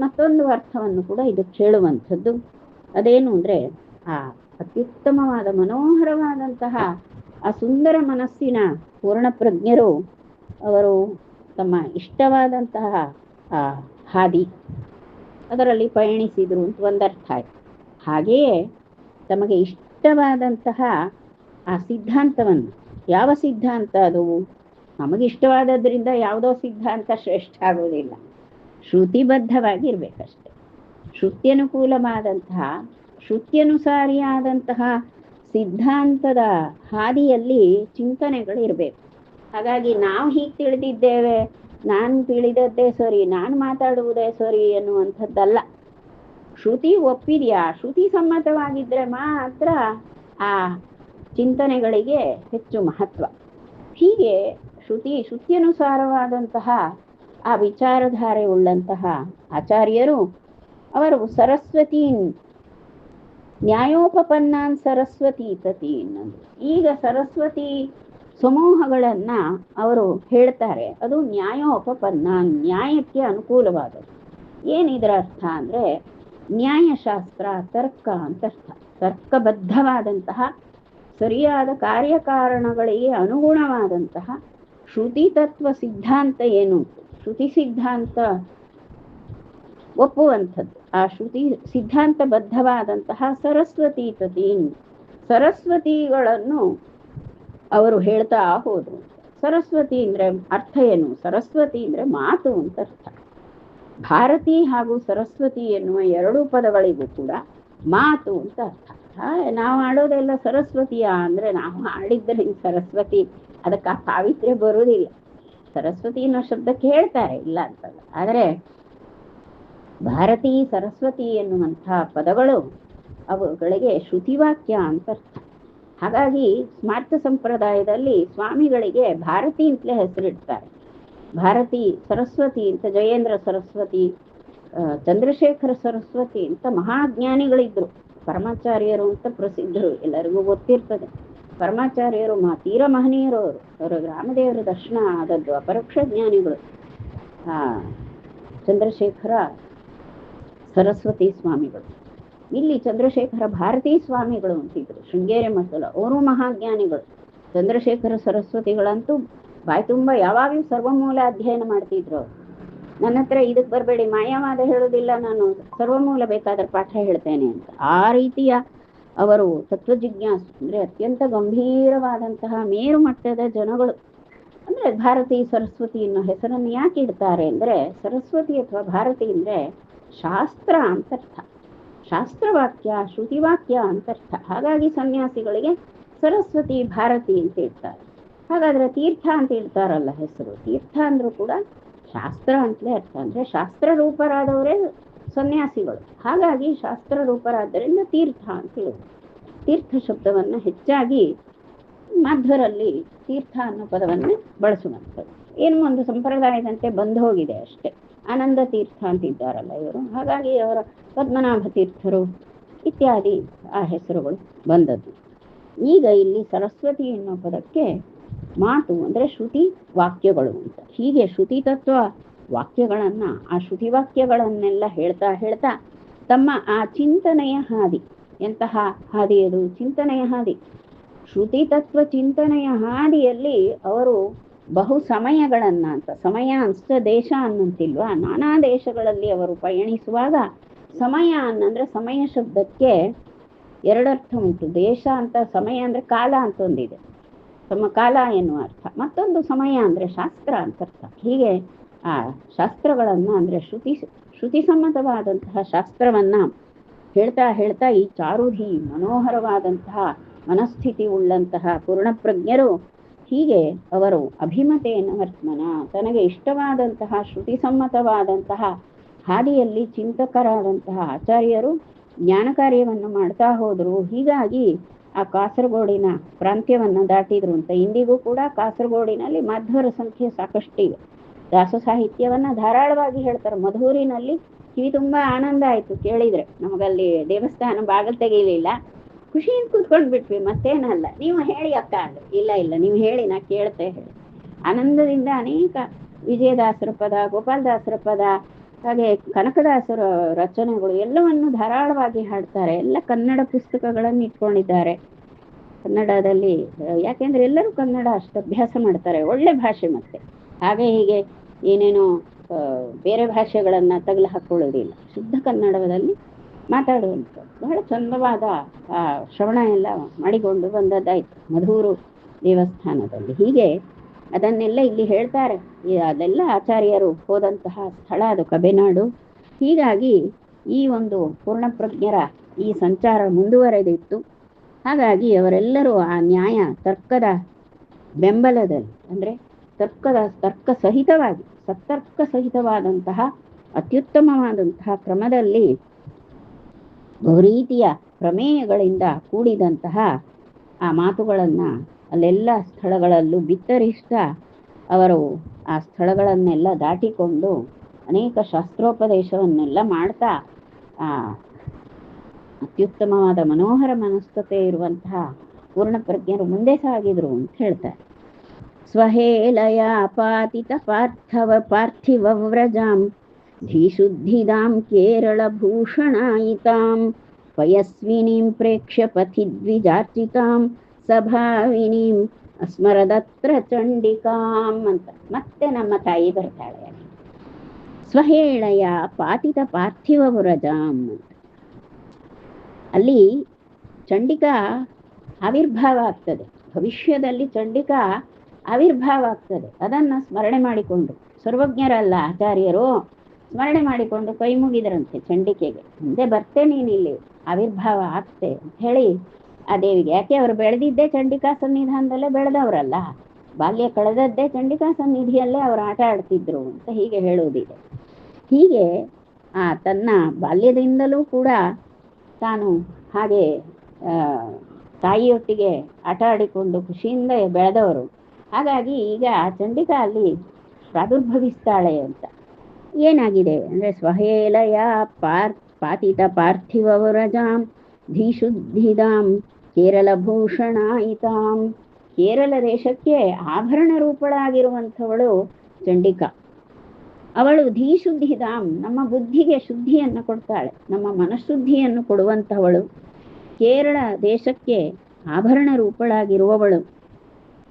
ಮತ್ತೊಂದು ಅರ್ಥವನ್ನು ಕೂಡ ಇದು ಕೇಳುವಂಥದ್ದು. ಅದೇನು ಅಂದ್ರೆ ಆ ಅತ್ಯುತ್ತಮವಾದ ಮನೋಹರವಾದಂತಹ ಆ ಸುಂದರ ಮನಸ್ಸಿನ ಪೂರ್ಣ ಪ್ರಜ್ಞರು ಅವರು ತಮ್ಮ ಇಷ್ಟವಾದಂತಹ ಆ ಹಾದಿ ಅದರಲ್ಲಿ ಪಯಣಿಸಿದ್ರು ಅಂತ ಒಂದರ್ಥ ಆಯ್ತು. ಹಾಗೆಯೇ ತಮಗೆ ಇಷ್ಟವಾದಂತಹ ಆ ಸಿದ್ಧಾಂತವನ್ನು, ಯಾವ ಸಿದ್ಧಾಂತ ಅದು ನಮಗೆ ಇಷ್ಟವಾದದ್ರಿಂದ ಯಾವುದೋ ಸಿದ್ಧಾಂತ ಶ್ರೇಷ್ಠ ಆಗೋದಿಲ್ಲ, ಶ್ರುತಿಬದ್ಧವಾಗಿ ಇರ್ಬೇಕಷ್ಟೆ. ಶ್ರುತ್ಯನುಕೂಲವಾದಂತಹ ಶ್ರುತ್ಯನುಸಾರಿಯಾದಂತಹ ಸಿದ್ಧಾಂತದ ಹಾದಿಯಲ್ಲಿ ಚಿಂತನೆಗಳು ಇರಬೇಕು. ಹಾಗಾಗಿ ನಾವು ಹೀಗೆ ತಿಳಿದಿದ್ದೇವೆ, ನಾನು ತಿಳಿದದ್ದೇ ಸರಿ, ನಾನು ಮಾತಾಡುವುದೇ ಸರಿ ಎನ್ನುವಂಥದ್ದಲ್ಲ. ಶ್ರುತಿ ಒಪ್ಪಿದೆಯಾ, ಶ್ರುತಿ ಸಮ್ಮತವಾಗಿದ್ರೆ ಮಾತ್ರ ಆ ಚಿಂತನೆಗಳಿಗೆ ಹೆಚ್ಚು ಮಹತ್ವ. ಹೀಗೆ ಶ್ರುತ್ಯನುಸಾರವಾದಂತಹ ಆ ವಿಚಾರಧಾರೆ ಉಳ್ಳಂತಹ ಆಚಾರ್ಯರು ಅವರು ಸರಸ್ವತಿ ನ್ಯಾಯೋಪಪನ್ನಾನ್ ಸರಸ್ವತಿ ತತೀನ್. ಈಗ ಸರಸ್ವತಿ ಸಮೂಹಗಳನ್ನ ಅವರು ಹೇಳ್ತಾರೆ, ಅದು ನ್ಯಾಯೋಪಪನ್ನ, ನ್ಯಾಯಕ್ಕೆ ಅನುಕೂಲವಾದದ್ದು. ಏನಿದರ ಅರ್ಥ ಅಂದ್ರೆ ನ್ಯಾಯಶಾಸ್ತ್ರ ತರ್ಕ ಅಂತ ಅರ್ಥ. ತರ್ಕಬದ್ಧವಾದಂತಹ ಸರಿಯಾದ ಕಾರ್ಯಕಾರಣಗಳಿಗೆ ಅನುಗುಣವಾದಂತಹ ಶ್ರುತಿ ತತ್ವ ಸಿದ್ಧಾಂತ ಏನು, ಶ್ರುತಿ ಸಿದ್ಧಾಂತ ಒಪ್ಪುವಂಥದ್ದು. ಆ ಶ್ರುತಿ ಸಿದ್ಧಾಂತಬದ್ಧವಾದಂತಹ ಸರಸ್ವತಿ ತತೀನ್, ಸರಸ್ವತಿಗಳನ್ನು ಅವರು ಹೇಳ್ತಾ ಹೋದ್ರು. ಸರಸ್ವತಿ ಅಂದ್ರೆ ಅರ್ಥ ಏನು? ಸರಸ್ವತಿ ಅಂದ್ರೆ ಮಾತು ಅಂತ ಅರ್ಥ. ಭಾರತಿ ಹಾಗೂ ಸರಸ್ವತಿ ಎನ್ನುವ ಎರಡೂ ಪದಗಳಿಗೂ ಕೂಡ ಮಾತು ಅಂತ ಅರ್ಥ. ನಾವು ಆಡೋದೆಲ್ಲ ಸರಸ್ವತಿಯ ಅಂದ್ರೆ ನಾವು ಆಡಿದ್ರೆ ಸರಸ್ವತಿ, ಅದಕ್ಕೆ ಆ ಪಾವಿತ್ರ್ಯ ಬರುವುದಿಲ್ಲ. ಸರಸ್ವತಿ ಅನ್ನೋ ಶಬ್ದಕ್ಕೆ ಹೇಳ್ತಾರೆ, ಇಲ್ಲ ಅಂತಲ್ಲ. ಆದರೆ ಭಾರತಿ ಸರಸ್ವತಿ ಎನ್ನುವಂತಹ ಪದಗಳು ಅವುಗಳಿಗೆ ಶ್ರುತಿವಾಕ್ಯ ಅಂತ ಅರ್ಥ. ಹಾಗಾಗಿ ಸ್ಮಾರ್ತ ಸಂಪ್ರದಾಯದಲ್ಲಿ ಸ್ವಾಮಿಗಳಿಗೆ ಭಾರತಿ ಅಂತಲೇ ಹೆಸರಿಡ್ತಾರೆ. ಭಾರತಿ ಸರಸ್ವತಿ ಅಂತ, ಜಯೇಂದ್ರ ಸರಸ್ವತಿ, ಚಂದ್ರಶೇಖರ ಸರಸ್ವತಿ ಅಂತ ಮಹಾಜ್ಞಾನಿಗಳಿದ್ರು. ಪರಮಾಚಾರ್ಯರು ಅಂತ ಪ್ರಸಿದ್ಧರು, ಎಲ್ಲರಿಗೂ ಗೊತ್ತಿರ್ತದೆ. ಪರಮಾಚಾರ್ಯರು ತೀರ ಮಹನೀಯರು. ಅವರು ರಾಮದೇವರ ದರ್ಶನ ಆದದ್ದು, ಅಪರೋಕ್ಷ ಜ್ಞಾನಿಗಳು. ಚಂದ್ರಶೇಖರ ಸರಸ್ವತಿ ಸ್ವಾಮಿಗಳು. ಇಲ್ಲಿ ಚಂದ್ರಶೇಖರ ಭಾರತೀ ಸ್ವಾಮಿಗಳು ಅಂತಿದ್ರು, ಶೃಂಗೇರಿ ಮಠದಲ್ಲಿ. ಅವರು ಮಹಾಜ್ಞಾನಿಗಳು. ಚಂದ್ರಶೇಖರ ಸರಸ್ವತಿಗಳಂತೂ ಬಾಯಿ ತುಂಬ ಯಾವಾಗಲೂ ಸರ್ವಮೂಲ ಅಧ್ಯಯನ ಮಾಡ್ತಿದ್ರು ಅವರು. ನನ್ನ ಹತ್ರ ಇದಕ್ಕೆ ಬರಬೇಡಿ, ಮಾಯಾವಾದ ಹೇಳೋದಿಲ್ಲ, ನಾನು ಸರ್ವಮೂಲ ಬೇಕಾದ್ರೆ ಪಾಠ ಹೇಳ್ತೇನೆ ಅಂತ. ಆ ರೀತಿಯ ಅವರು ತತ್ವಜಿಜ್ಞಾಸು, ಅಂದ್ರೆ ಅತ್ಯಂತ ಗಂಭೀರವಾದಂತಹ ಮೇರು ಮಟ್ಟದ ಜನಗಳು. ಅಂದ್ರೆ ಭಾರತಿ ಸರಸ್ವತಿ ಅನ್ನೋ ಹೆಸರನ್ನು ಯಾಕೆ ಇಡ್ತಾರೆ ಅಂದ್ರೆ, ಸರಸ್ವತಿ ಅಥವಾ ಭಾರತಿ ಅಂದ್ರೆ ಶಾಸ್ತ್ರ ಅಂತರ್ಥ, ಶಾಸ್ತ್ರವಾಕ್ಯ, ಶ್ರುತಿವಾಕ್ಯ ಅಂತರ್ಥ. ಹಾಗಾಗಿ ಸನ್ಯಾಸಿಗಳಿಗೆ ಸರಸ್ವತಿ ಭಾರತಿ ಅಂತ ಇಡ್ತಾರೆ. ಹಾಗಾದ್ರೆ ತೀರ್ಥ ಅಂತ ಇಡ್ತಾರಲ್ಲ ಹೆಸರು, ತೀರ್ಥ ಅಂದ್ರೂ ಕೂಡ ಶಾಸ್ತ್ರ ಅಂತಲೇ ಅರ್ಥ. ಅಂದ್ರೆ ಶಾಸ್ತ್ರ ರೂಪರಾದವರೇ ಸನ್ಯಾಸಿಗಳು. ಹಾಗಾಗಿ ಶಾಸ್ತ್ರ ರೂಪರಾದ್ದರಿಂದ ತೀರ್ಥ ಅಂತ ಹೇಳುದು. ತೀರ್ಥ ಶಬ್ದವನ್ನ ಹೆಚ್ಚಾಗಿ ಮಾಧ್ವರಲ್ಲಿ ತೀರ್ಥ ಅನ್ನೋ ಪದವನ್ನೇ ಬಳಸುವಂಥದ್ದು. ಏನು ಒಂದು ಸಂಪ್ರದಾಯದಂತೆ ಬಂದು ಹೋಗಿದೆ ಅಷ್ಟೇ. ಆನಂದ ತೀರ್ಥ ಅಂತಿದ್ದಾರಲ್ಲ ಇವರು, ಹಾಗಾಗಿ ಅವರ ಪದ್ಮನಾಭ ತೀರ್ಥರು ಇತ್ಯಾದಿ ಆ ಹೆಸರುಗಳು ಬಂದದ್ದು. ಈಗ ಇಲ್ಲಿ ಸರಸ್ವತಿ ಎನ್ನುವ ಪದಕ್ಕೆ ಮಾತು ಅಂದ್ರೆ ಶ್ರುತಿ ವಾಕ್ಯಗಳು ಅಂತ. ಹೀಗೆ ಶ್ರುತಿ ತತ್ವ ವಾಕ್ಯಗಳನ್ನ, ಆ ಶ್ರುತಿ ವಾಕ್ಯಗಳನ್ನೆಲ್ಲ ಹೇಳ್ತಾ ಹೇಳ್ತಾ ತಮ್ಮ ಆ ಚಿಂತನೆಯ ಹಾದಿ, ಎಂತಹ ಹಾದಿ ಅದು? ಚಿಂತನೆಯ ಹಾದಿ. ಶ್ರುತಿ ತತ್ವ ಚಿಂತನೆಯ ಹಾದಿಯಲ್ಲಿ ಅವರು ಬಹು ಸಮಯಗಳನ್ನ, ಅಂತ ಸಮಯ ಅನ್ಸ್ತ ದೇಶ ಅನ್ನಂತಿಲ್ವಾ, ನಾನಾ ದೇಶಗಳಲ್ಲಿ ಅವರು ಪಯಣಿಸುವಾಗ ಸಮಯ ಅನ್ನಂದ್ರೆ, ಸಮಯ ಶಬ್ದಕ್ಕೆ ಎರಡರ್ಥ ಉಂಟು. ದೇಶ ಅಂತ, ಸಮಯ ಅಂದ್ರೆ ಕಾಲ ಅಂತ ಒಂದಿದೆ, ಸಮಕಾಲ ಎನ್ನುವ ಅರ್ಥ. ಮತ್ತೊಂದು ಸಮಯ ಅಂದ್ರೆ ಶಾಸ್ತ್ರ ಅಂತ ಅರ್ಥ. ಹೀಗೆ ಆ ಶಾಸ್ತ್ರಗಳನ್ನ ಅಂದ್ರೆ ಶ್ರುತಿ ಸಮ್ಮತವಾದಂತಹ ಶಾಸ್ತ್ರವನ್ನ ಹೇಳ್ತಾ ಹೇಳ್ತಾ ಈ ಚಾರುಧಿ ಮನೋಹರವಾದಂತಹ ಮನಸ್ಥಿತಿ ಉಳ್ಳಂತಹ ಪೂರ್ಣಪ್ರಜ್ಞರು ಹೀಗೆ ಅವರು ಅಭಿಮತೇನ ವರ್ತಮನ, ತನಗೆ ಇಷ್ಟವಾದಂತಹ ಶ್ರುತಿ ಸಮ್ಮತವಾದಂತಹ ಹಾದಿಯಲ್ಲಿ ಚಿಂತಕರಾದಂತಹ ಆಚಾರ್ಯರು ಜ್ಞಾನ ಕಾರ್ಯವನ್ನು ಮಾಡ್ತಾ ಹೋದ್ರು. ಹೀಗಾಗಿ ಆ ಕಾಸರಗೋಡಿನ ಪ್ರಾಂತ್ಯವನ್ನ ದಾಟಿದ್ರು ಅಂತ. ಇಂದಿಗೂ ಕೂಡ ಕಾಸರಗೋಡಿನಲ್ಲಿ ಮಾಧ್ವರ ಸಂಖ್ಯೆ ಸಾಕಷ್ಟಿವೆ. ದಾಸ ಸಾಹಿತ್ಯವನ್ನ ಧಾರಾಳವಾಗಿ ಹೇಳ್ತಾರೆ. ಮಧೂರಿನಲ್ಲಿ ಕಿವಿ ತುಂಬಾ ಆನಂದ ಆಯ್ತು ಕೇಳಿದ್ರೆ. ನಮಗಲ್ಲಿ ದೇವಸ್ಥಾನ ಬಾಗಿಲು ತೆಗೀಲಿಲ್ಲ, ಖುಷಿಯಿಂದ ಕೂತ್ಕೊಂಡು ಬಿಟ್ವಿ, ಮತ್ತೇನಲ್ಲ. ನೀವು ಹೇಳಿ ಅಕ್ಕ ಅಂದ್ರೆ, ಇಲ್ಲ ಇಲ್ಲ ನೀವು ಹೇಳಿ, ನಾ ಕೇಳ್ತೆ ಹೇಳಿ. ಆನಂದದಿಂದ ಅನೇಕ ವಿಜಯದಾಸರ ಪದ, ಗೋಪಾಲದಾಸರ ಪದ, ಹಾಗೆ ಕನಕದಾಸರ ರಚನೆಗಳು ಎಲ್ಲವನ್ನು ಧಾರಾಳವಾಗಿ ಹಾಡ್ತಾರೆ. ಎಲ್ಲ ಕನ್ನಡ ಪುಸ್ತಕಗಳನ್ನು ಇಟ್ಕೊಂಡಿದ್ದಾರೆ ಕನ್ನಡದಲ್ಲಿ. ಯಾಕೆಂದ್ರೆ ಎಲ್ಲರೂ ಕನ್ನಡ ಅಷ್ಟು ಅಭ್ಯಾಸ ಮಾಡ್ತಾರೆ, ಒಳ್ಳೆ ಭಾಷೆ. ಮತ್ತೆ ಹಾಗೆ ಹೀಗೆ ಏನೇನೋ ಬೇರೆ ಭಾಷೆಗಳನ್ನ ತಗಲು ಹಾಕೊಳ್ಳೋದಿಲ್ಲ, ಶುದ್ಧ ಕನ್ನಡದಲ್ಲಿ ಮಾತಾಡುವಂಥ ಬಹಳ ಚಂದವಾದ ಶ್ರವಣ ಎಲ್ಲ ಮಾಡಿಕೊಂಡು ಬಂದದ್ದಾಯ್ತು ಮಧೂರು ದೇವಸ್ಥಾನದಲ್ಲಿ. ಹೀಗೆ ಅದನ್ನೆಲ್ಲ ಇಲ್ಲಿ ಹೇಳ್ತಾರೆ. ಅದೆಲ್ಲ ಆಚಾರ್ಯರು ಹೋದಂತಹ ಸ್ಥಳ ಅದು ಕಬೆನಾಡು. ಹೀಗಾಗಿ ಈ ಒಂದು ಪೂರ್ಣಪ್ರಜ್ಞರ ಈ ಸಂಚಾರ ಮುಂದುವರೆದಿತ್ತು. ಹಾಗಾಗಿ ಅವರೆಲ್ಲರೂ ಆ ನ್ಯಾಯ ತರ್ಕದ ಬೆಂಬಲದಲ್ಲಿ, ಅಂದರೆ ತರ್ಕ ಸಹಿತವಾಗಿ, ಸತ್ತರ್ಕ ಸಹಿತವಾದಂತಹ ಅತ್ಯುತ್ತಮವಾದಂತಹ ಕ್ರಮದಲ್ಲಿ ಬಹುರೀತಿಯ ಪ್ರಮೇಯಗಳಿಂದ ಕೂಡಿದಂತಹ ಆ ಮಾತುಗಳನ್ನು ಅಲ್ಲೆಲ್ಲ ಸ್ಥಳಗಳಲ್ಲೂ ಬಿತ್ತರಿಸ್ತಾ ಅವರು ಆ ಸ್ಥಳಗಳನ್ನೆಲ್ಲ ದಾಟಿಕೊಂಡು ಅನೇಕ ಶಾಸ್ತ್ರೋಪದೇಶವನ್ನೆಲ್ಲ ಮಾಡ್ತಾ ಅತ್ಯುತ್ತಮವಾದ ಮನೋಹರ ಮನಸ್ಕತೆ ಇರುವಂತಹ ಪೂರ್ಣಪ್ರಜ್ಞರು ಮುಂದೆ ಸಾಗಿದ್ರು ಅಂತ ಹೇಳ್ತಾರೆ. ಸ್ವಹೇಲಯ ಪಾತಿತ ಪಾರ್ಥಿವ ವ್ರಜಾಂ ಧೀಶುದ್ಧಿದಾಂ ಕೇರಳ ಭೂಷಣಾಯಿತಾಂ ಪಯಸ್ವಿನೀಂ ಪ್ರೇಕ್ಷ್ಯ ಪಥಿ ದ್ವಿಜಾರ್ಚಿತಾಂ ಸಭಾವಿನೀಂ ಅಸ್ಮರದತ್ರ ಚಂಡಿಕಾಂ ಅಂತ ಮತ್ತೆ ನಮ್ಮ ತಾಯಿ ಬರ್ತಾಳೆ. ಸ್ವಹೇಳಯ ಪಾತಿತ ಪಾರ್ಥಿವ ವ್ರಜಾಂ ಅಂತ ಅಲ್ಲಿ ಚಂಡಿಕಾ ಆವಿರ್ಭಾವ ಆಗ್ತದೆ. ಭವಿಷ್ಯದಲ್ಲಿ ಚಂಡಿಕಾ ಆವಿರ್ಭಾವ ಆಗ್ತದೆ. ಅದನ್ನು ಸ್ಮರಣೆ ಮಾಡಿಕೊಂಡು ಸರ್ವಜ್ಞರಲ್ಲ ಆಚಾರ್ಯರು ಸ್ಮರಣೆ ಮಾಡಿಕೊಂಡು ಕೈ ಮುಗಿದ್ರಂತೆ ಚಂಡಿಕೆಗೆ, ಮುಂದೆ ಬರ್ತೆ ನೀನಿಲ್ಲಿ ಆವಿರ್ಭಾವ ಆಗ್ತೆ ಅಂತ ಹೇಳಿ ಆ ದೇವಿಗೆ. ಯಾಕೆ ಅವರು ಬೆಳೆದಿದ್ದೇ ಚಂಡಿಕಾ ಸನ್ನಿಧಾನದಲ್ಲೇ ಬೆಳೆದವರಲ್ಲ, ಬಾಲ್ಯ ಕಳೆದದ್ದೇ ಚಂಡಿಕಾ ಸನ್ನಿಧಿಯಲ್ಲೇ ಅವರು ಆಟ ಆಡ್ತಿದ್ರು ಅಂತ ಹೀಗೆ ಹೇಳುವುದಿದೆ. ಹೀಗೆ ತನ್ನ ಬಾಲ್ಯದಿಂದಲೂ ಕೂಡ ತಾನು ಹಾಗೆ ತಾಯಿಯೊಟ್ಟಿಗೆ ಆಟ ಆಡಿಕೊಂಡು ಖುಷಿಯಿಂದ ಬೆಳೆದವರು. ಹಾಗಾಗಿ ಈಗ ಚಂಡಿಕಾ ಅಲ್ಲಿ ಪ್ರಾದುರ್ಭವಿಸ್ತಾಳೆ ಅಂತ. ಏನಾಗಿದೆ ಅಂದರೆ ಸ್ವಹೇಲಯ ಪಾತಿತ ಪಾರ್ಥಿವ ವ್ರಜಾಂ ಧೀಶುದ್ಧಿದಾಂ ಕೇರಳ ಭೂಷಣಾಯಿತಾಂ. ಕೇರಳ ದೇಶಕ್ಕೆ ಆಭರಣ ರೂಪಳಾಗಿರುವಂಥವಳು ಚಂಡಿಕಾ. ಅವಳು ಧೀಶುದ್ಧಿದಾಂ, ನಮ್ಮ ಬುದ್ಧಿಗೆ ಶುದ್ಧಿಯನ್ನು ಕೊಡ್ತಾಳೆ, ನಮ್ಮ ಮನಃಶುದ್ಧಿಯನ್ನು ಕೊಡುವಂಥವಳು. ಕೇರಳ ದೇಶಕ್ಕೆ ಆಭರಣ ರೂಪಳಾಗಿರುವವಳು.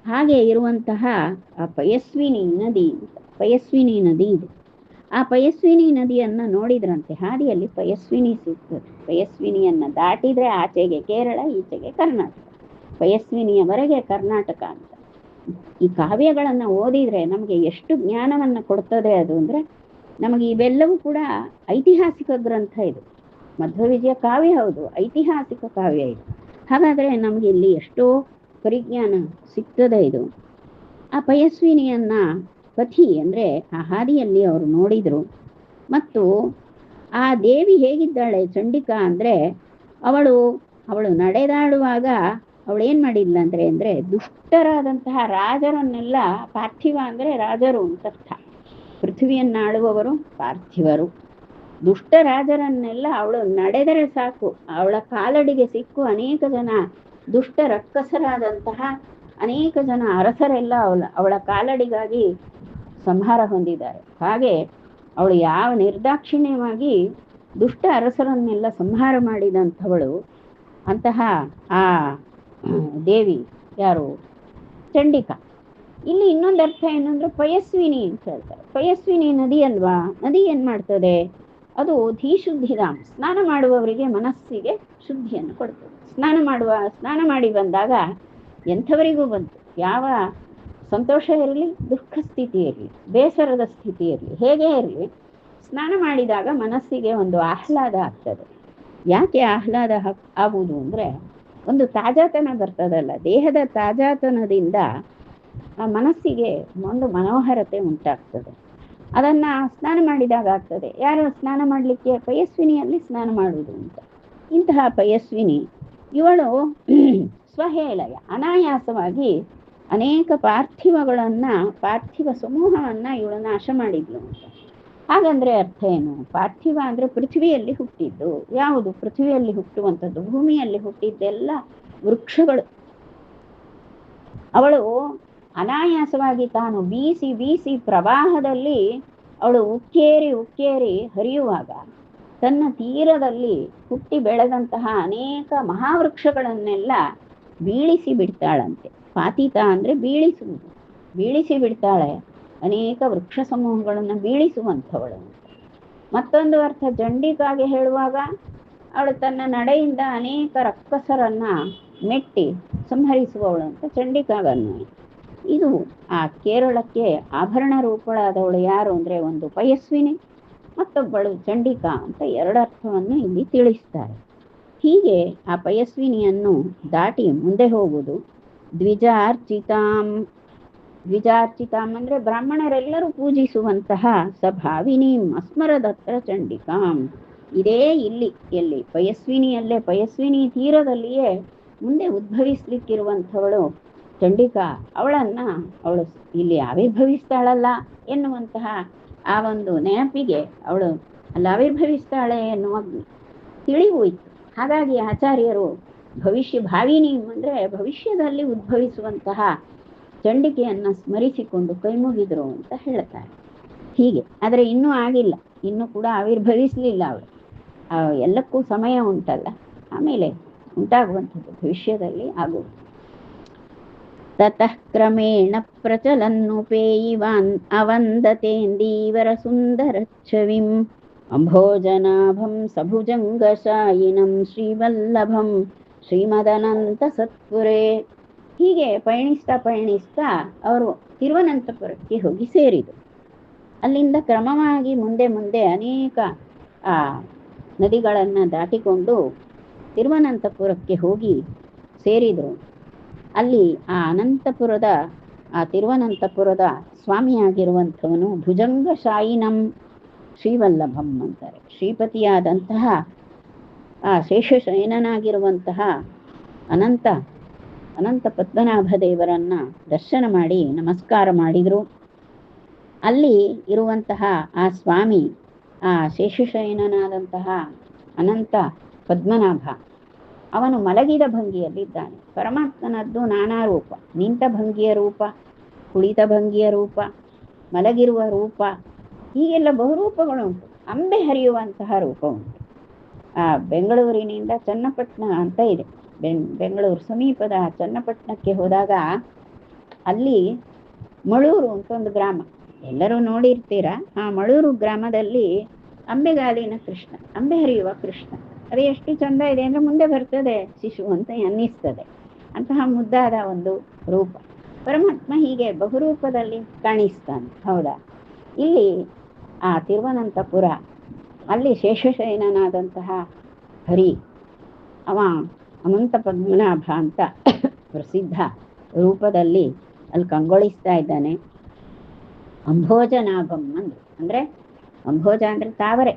ಹಾಗೆ ಇರುವಂತಹ ಆ ಪಯಸ್ವಿನಿ ನದಿ ಇದೆ. ಆ ಪಯಸ್ವಿನಿ ನದಿಯನ್ನು ನೋಡಿದ್ರಂತೆ ಹಾದಿಯಲ್ಲಿ ಪಯಸ್ವಿನಿ ಸಿಗ್ತದೆ. ಪಯಸ್ವಿನಿಯನ್ನು ದಾಟಿದ್ರೆ ಆಚೆಗೆ ಕೇರಳ, ಈಚೆಗೆ ಕರ್ನಾಟಕ. ಪಯಸ್ವಿನಿಯವರೆಗೆ ಕರ್ನಾಟಕ ಅಂತ. ಈ ಕಾವ್ಯಗಳನ್ನು ಓದಿದ್ರೆ ನಮಗೆ ಎಷ್ಟು ಜ್ಞಾನವನ್ನು ಕೊಡ್ತದೆ ಅದು ಅಂದರೆ, ನಮಗೆ ಇವೆಲ್ಲವೂ ಕೂಡ ಐತಿಹಾಸಿಕ ಗ್ರಂಥ ಇದು. ಮಧ್ವವಿಜಯ ಕಾವ್ಯ ಹೌದು, ಐತಿಹಾಸಿಕ ಕಾವ್ಯ ಇದು. ಹಾಗಾದರೆ ನಮಗೆ ಇಲ್ಲಿ ಎಷ್ಟೋ ಪರಿಜ್ಞಾನ ಸಿಗ್ತದೆ ಇದು. ಆ ಪಯಸ್ವಿನಿಯನ್ನ ಪಥಿ ಅಂದರೆ ಆ ಹಾದಿಯಲ್ಲಿ ಅವರು ನೋಡಿದರು. ಮತ್ತು ಆ ದೇವಿ ಹೇಗಿದ್ದಾಳೆ ಚಂಡಿಕಾ ಅಂದರೆ, ಅವಳು ನಡೆದಾಡುವಾಗ ಅವಳು ಏನು ಮಾಡಿದ್ಲಂದ್ರೆ ಅಂದರೆ ದುಷ್ಟರಾದಂತಹ ರಾಜರನ್ನೆಲ್ಲ, ಪಾರ್ಥಿವ ಅಂದರೆ ರಾಜರು ಅಂತರ್ಥ, ಪೃಥ್ವಿಯನ್ನಾಳುವವರು ಪಾರ್ಥಿವರು. ದುಷ್ಟ ರಾಜರನ್ನೆಲ್ಲ ಅವಳು ನಡೆದರೆ ಸಾಕು, ಅವಳ ಕಾಲಡಿಗೆ ಸಿಕ್ಕು ಅನೇಕ ಜನ ದುಷ್ಟ ರಕ್ಕಸರಾದಂತಹ ಅನೇಕ ಜನ ಅರಸರೆಲ್ಲ ಅವಳ ಕಾಲಡಿಗಾಗಿ ಸಂಹಾರ ಹೊಂದಿದ್ದಾರೆ. ಹಾಗೆ ಅವಳು ಯಾವ ನಿರ್ದಾಕ್ಷಿಣ್ಯವಾಗಿ ದುಷ್ಟ ಅರಸರನ್ನೆಲ್ಲ ಸಂಹಾರ ಮಾಡಿದಂಥವಳು. ಅಂತಹ ಆ ದೇವಿ ಯಾರು? ಚಂಡಿಕಾ. ಇಲ್ಲಿ ಇನ್ನೊಂದು ಅರ್ಥ ಏನಂದ್ರೆ ಪಯಸ್ವಿನಿ ಅಂತ ಹೇಳ್ತಾರೆ. ಪಯಸ್ವಿನಿ ನದಿ ಅಲ್ವಾ, ನದಿ ಏನ್ ಮಾಡ್ತದೆ? ಅದು ಧೀಶುದ್ಧಿದಾಂ, ಸ್ನಾನ ಮಾಡುವವರಿಗೆ ಮನಸ್ಸಿಗೆ ಶುದ್ಧಿಯನ್ನು ಕೊಡ್ತದೆ. ಸ್ನಾನ ಮಾಡಿ ಬಂದಾಗ ಎಂಥವರಿಗೂ ಬಂತು, ಯಾವ ಸಂತೋಷ ಇರಲಿ, ದುಃಖ ಸ್ಥಿತಿ ಇರಲಿ, ಬೇಸರದ ಸ್ಥಿತಿ ಇರಲಿ, ಹೇಗೆ ಇರಲಿ, ಸ್ನಾನ ಮಾಡಿದಾಗ ಮನಸ್ಸಿಗೆ ಒಂದು ಆಹ್ಲಾದ ಆಗ್ತದೆ. ಯಾಕೆ ಆಹ್ಲಾದ ಆಗುವುದು ಅಂದರೆ, ಒಂದು ತಾಜಾತನ ಬರ್ತದಲ್ಲ, ದೇಹದ ತಾಜಾತನದಿಂದ ಆ ಮನಸ್ಸಿಗೆ ಒಂದು ಮನೋಹರತೆ ಉಂಟಾಗ್ತದೆ. ಅದನ್ನ ಸ್ನಾನ ಮಾಡಿದಾಗ ಆಗ್ತದೆ. ಯಾರು ಸ್ನಾನ ಮಾಡಲಿಕ್ಕೆ? ಪಯಸ್ವಿನಿಯಲ್ಲಿ ಸ್ನಾನ ಮಾಡುವುದು ಅಂತ. ಇಂತಹ ಪಯಸ್ವಿನಿ ಇವಳು ಸ್ವಹೇಳಯ, ಅನಾಯಾಸವಾಗಿ ಅನೇಕ ಪಾರ್ಥಿವ ಸಮೂಹವನ್ನ ಇವಳು ನಾಶ ಮಾಡಿದ್ಲು ಅಂತ. ಹಾಗಂದ್ರೆ ಅರ್ಥ ಏನು? ಪಾರ್ಥಿವ ಅಂದ್ರೆ ಪೃಥ್ವಿಯಲ್ಲಿ ಹುಟ್ಟಿದ್ದು. ಯಾವುದು ಪೃಥ್ವಿಯಲ್ಲಿ ಹುಟ್ಟುವಂಥದ್ದು? ಭೂಮಿಯಲ್ಲಿ ಹುಟ್ಟಿದ್ದೆಲ್ಲ ವೃಕ್ಷಗಳು. ಅವಳು ಅನಾಯಾಸವಾಗಿ ತಾನು ಬೀಸಿ ಪ್ರವಾಹದಲ್ಲಿ ಅವಳು ಉಕ್ಕೇರಿ ಉಕ್ಕೇರಿ ಹರಿಯುವಾಗ ತನ್ನ ತೀರದಲ್ಲಿ ಹುಟ್ಟಿ ಬೆಳೆದಂತಹ ಅನೇಕ ಮಹಾವೃಕ್ಷಗಳನ್ನೆಲ್ಲ ಬೀಳಿಸಿ ಬಿಡ್ತಾಳಂತೆ. ಪಾತಿತ ಅಂದ್ರೆ ಬೀಳಿಸುವುದು, ಬೀಳಿಸಿ ಬಿಡ್ತಾಳೆ. ಅನೇಕ ವೃಕ್ಷ ಸಮೂಹಗಳನ್ನು ಬೀಳಿಸುವಂಥವಳು. ಮತ್ತೊಂದು ಅರ್ಥ ಚಂಡಿಕಾಗೆ ಹೇಳುವಾಗ ಅವಳು ತನ್ನ ನಡೆಯಿಂದ ಅನೇಕ ರಕ್ಕಸರನ್ನ ಮೆಟ್ಟಿ ಸಂಹರಿಸುವವಳು ಅಂತ ಚಂಡಿಕಾಗನ್ನು. ಇದು ಆ ಕೇರಳಕ್ಕೆ ಆಭರಣ ರೂಪಳಾದವಳು ಯಾರು ಅಂದ್ರೆ ಒಂದು ಪಯಸ್ವಿನಿ, ಮತ್ತೊಬ್ಬಳು ಚಂಡಿಕಾ ಅಂತ ಎರಡರ್ಥವನ್ನು ಇಲ್ಲಿ ತಿಳಿಸ್ತಾರೆ. ಹೀಗೆ ಆ ಪಯಸ್ವಿನಿಯನ್ನು ದಾಟಿ ಮುಂದೆ ಹೋಗುವುದು. ದ್ವಿಜಾರ್ಚಿತಾಂ, ದ್ವಿಜಾರ್ಚಿತಾಂ ಅಂದ್ರೆ ಬ್ರಾಹ್ಮಣರೆಲ್ಲರೂ ಪೂಜಿಸುವಂತಹ ಸಭಾವಿನೀಂ ಅಸ್ಮರದತ್ರ ಚಂಡಿಕಾಂ. ಇದೇ ಇಲ್ಲಿ ಎಲ್ಲಿ ಪಯಸ್ವಿನಿಯಲ್ಲೇ, ಪಯಸ್ವಿನಿ ತೀರದಲ್ಲಿಯೇ ಮುಂದೆ ಉದ್ಭವಿಸ್ಲಿಕ್ಕಿರುವಂಥವಳು ಚಂಡಿಕಾ. ಅವಳು ಇಲ್ಲಿ ಆವಿರ್ಭವಿಸ್ತಾಳಲ್ಲ ಎನ್ನುವಂತಹ ಆ ಒಂದು ನೆನಪಿಗೆ ಅವಳು ಅಲ್ಲಿ ಆವಿರ್ಭವಿಸ್ತಾಳೆ ಎನ್ನುವ ತಿಳಿವು ಇತ್ತು. ಹಾಗಾಗಿ ಆಚಾರ್ಯರು ಭಾವಿನಿ ಅಂದ್ರೆ ಭವಿಷ್ಯದಲ್ಲಿ ಉದ್ಭವಿಸುವಂತಹ ಚಂಡಿಕೆಯನ್ನ ಸ್ಮರಿಸಿಕೊಂಡು ಕೈಮುಗಿದ್ರು ಅಂತ ಹೇಳ್ತಾರೆ. ಹೀಗೆ ಆದರೆ ಇನ್ನೂ ಆಗಿಲ್ಲ, ಇನ್ನೂ ಕೂಡ ಆವಿರ್ಭವಿಸ್ಲಿಲ್ಲ ಅವಳು. ಎಲ್ಲಕ್ಕೂ ಸಮಯ ಉಂಟಲ್ಲ, ಆಮೇಲೆ ಉಂಟಾಗುವಂಥದ್ದು ಭವಿಷ್ಯದಲ್ಲಿ ಆಗುವುದು. ತತಃ ಕ್ರಮೇಣ ಪ್ರಚಲನ್ನುಪೇಯಿವಾನ್ ಅವಂದತೇಂದೀವರ ಸುಂದರಚ್ಛವಿಂ ಅಂಭೋಜನಾಭಂ ಸಭುಜಂಗಶಾಯಿನಂ ಶ್ರೀವಲ್ಲಭಂ ಶ್ರೀಮದನಂತ ಸತ್ಪುರೇ. ಹೀಗೆ ಪಯಣಿಸ್ತಾ ಪಯಣಿಸ್ತಾ ಅವರು ತಿರುವನಂತಪುರಕ್ಕೆ ಹೋಗಿ ಸೇರಿದರು. ಅಲ್ಲಿಂದ ಕ್ರಮವಾಗಿ ಮುಂದೆ ಮುಂದೆ ಅನೇಕ ನದಿಗಳನ್ನು ದಾಟಿಕೊಂಡು ತಿರುವನಂತಪುರಕ್ಕೆ ಹೋಗಿ ಸೇರಿದರು. ಅಲ್ಲಿ ತಿರುವನಂತಪುರದ ಸ್ವಾಮಿಯಾಗಿರುವಂಥವನು ಭುಜಂಗಶಾಯಿನಂ ಶ್ರೀವಲ್ಲಭಂ ಅಂತಾರೆ. ಶ್ರೀಪತಿಯಾದಂತಹ ಶೇಷಶಯನನಾಗಿರುವಂತಹ ಅನಂತ ಪದ್ಮನಾಭ ದೇವರನ್ನ ದರ್ಶನ ಮಾಡಿ ನಮಸ್ಕಾರ ಮಾಡಿದರು. ಅಲ್ಲಿ ಇರುವಂತಹ ಆ ಸ್ವಾಮಿ ಶೇಷಶಯನನಾದಂತಹ ಅನಂತ ಪದ್ಮನಾಭ ಅವನು ಮಲಗಿದ ಭಂಗಿಯಲ್ಲಿದ್ದಾನೆ. ಪರಮಾತ್ಮನದ್ದು ನಾನಾ ರೂಪ, ನಿಂತ ಭಂಗಿಯ ರೂಪ, ಕುಳಿತ ಭಂಗಿಯ ರೂಪ, ಮಲಗಿರುವ ರೂಪ, ಹೀಗೆಲ್ಲ ಬಹುರೂಪಗಳು ಉಂಟು. ಅಂಬೆ ಹರಿಯುವಂತಹ ರೂಪ ಉಂಟು. ಬೆಂಗಳೂರಿನಿಂದ ಚನ್ನಪಟ್ಟಣ ಅಂತ ಇದೆ, ಬೆಂಗಳೂರು ಸಮೀಪದ ಚನ್ನಪಟ್ಟಣಕ್ಕೆ ಹೋದಾಗ ಅಲ್ಲಿ ಮಳೂರು ಅಂತ ಒಂದು ಗ್ರಾಮ, ಎಲ್ಲರೂ ನೋಡಿರ್ತೀರ. ಆ ಮಳೂರು ಗ್ರಾಮದಲ್ಲಿ ಅಂಬೆಗಾಲಿನ ಕೃಷ್ಣ, ಅಂಬೆ ಹರಿಯುವ ಕೃಷ್ಣ, ಅದು ಎಷ್ಟು ಚಂದ ಇದೆ ಅಂದ್ರೆ ಮುಂದೆ ಬರ್ತದೆ ಶಿಶು ಅಂತ ಅನ್ನಿಸ್ತದೆ. ಅಂತಹ ಮುದ್ದಾದ ಒಂದು ರೂಪ ಪರಮಾತ್ಮ ಹೀಗೆ ಬಹುರೂಪದಲ್ಲಿ ಕಾಣಿಸ್ತಾನೆ. ಹೌದಾ, ಇಲ್ಲಿ ತಿರುವನಂತಪುರ ಅಲ್ಲಿ ಶೇಷಶಯನನಾದಂತಹ ಹರಿ ಅವ ಅನಂತ ಪದ್ಮನಾಭ ಅಂತ ಪ್ರಸಿದ್ಧ ರೂಪದಲ್ಲಿ ಅಲ್ಲಿ ಕಂಗೊಳಿಸ್ತಾ ಇದ್ದಾನೆ. ಅಂಭೋಜನಾಭಂ ಅಂದ್ರೆ ಅಂಭೋಜ ಅಂದ್ರೆ ತಾವರೆ,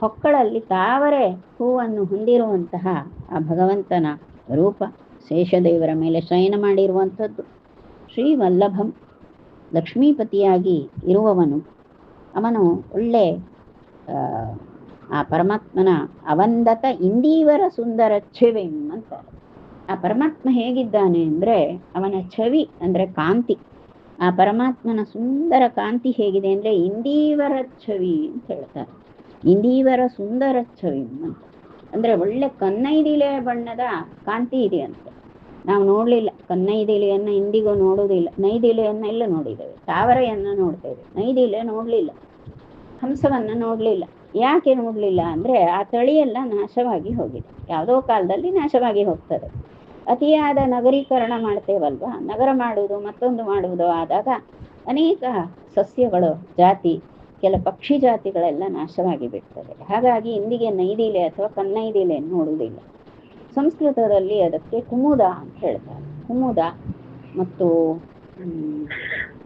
ಹೊಕ್ಕಳಲ್ಲಿ ತಾವರೆ ಹೂವನ್ನು ಹೊಂದಿರುವಂತಹ ಆ ಭಗವಂತನ ರೂಪ, ಶೇಷದೇವರ ಮೇಲೆ ಶಯನ ಮಾಡಿರುವಂಥದ್ದು. ಶ್ರೀವಲ್ಲಭಂ ಲಕ್ಷ್ಮೀಪತಿಯಾಗಿ ಇರುವವನು, ಅವನು ಒಳ್ಳೆ ಆ ಪರಮಾತ್ಮನ ಅವಂದತ ಇಂದೀವರ ಸುಂದರ ಛವಿಂ ಅಂತಾರೆ. ಆ ಪರಮಾತ್ಮ ಹೇಗಿದ್ದಾನೆ ಅಂದ್ರೆ ಅವನ ಛವಿ ಅಂದ್ರೆ ಕಾಂತಿ, ಆ ಪರಮಾತ್ಮನ ಸುಂದರ ಕಾಂತಿ ಹೇಗಿದೆ ಅಂದ್ರೆ ಇಂದೀವರ ಛವಿ ಅಂತ ಹೇಳ್ತಾರೆ. ಇಂದೀವರ ಸುಂದರ ಛವಿ ಅಂತ ಅಂದ್ರೆ ಒಳ್ಳೆ ಕನ್ನೈದಿಲೆ ಬಣ್ಣದ ಕಾಂತಿ ಇದೆ ಅಂತ. ನಾವು ನೋಡ್ಲಿಲ್ಲ ಕನ್ನೈದಿಲೆಯನ್ನ ಇಂದಿಗೂ ನೋಡುವುದಿಲ್ಲ. ನೈದಿಲೆಯನ್ನ ಎಲ್ಲ ನೋಡಿದ್ದೇವೆ, ತಾವರೆಯನ್ನ ನೋಡ್ತೇವೆ, ನೈದಿಲೆ ನೋಡ್ಲಿಲ್ಲ, ಹಂಸವನ್ನ ನೋಡ್ಲಿಲ್ಲ. ಯಾಕೆ ನೋಡ್ಲಿಲ್ಲ ಅಂದ್ರೆ ಆ ತಳಿಯೆಲ್ಲ ನಾಶವಾಗಿ ಹೋಗಿದೆ, ಯಾವುದೋ ಕಾಲದಲ್ಲಿ ನಾಶವಾಗಿ ಹೋಗ್ತದೆ. ಅತಿಯಾದ ನಗರೀಕರಣ ಮಾಡ್ತೇವಲ್ವಾ, ನಗರ ಮಾಡುವುದು ಮತ್ತೊಂದು ಮಾಡುವುದು ಆದಾಗ ಅನೇಕ ಸಸ್ಯಗಳು ಜಾತಿ, ಕೆಲ ಪಕ್ಷಿ ಜಾತಿಗಳೆಲ್ಲ ನಾಶವಾಗಿ ಬಿಡ್ತದೆ. ಹಾಗಾಗಿ ಇಂದಿಗೆ ನೈದಿಲೆ ಅಥವಾ ಕನ್ನೈದಿಲೆ ನೋಡುವುದಿಲ್ಲ. ಸಂಸ್ಕೃತದಲ್ಲಿ ಅದಕ್ಕೆ ಕುಮುದ ಅಂತ ಹೇಳ್ತಾರೆ. ಕುಮುದ ಮತ್ತು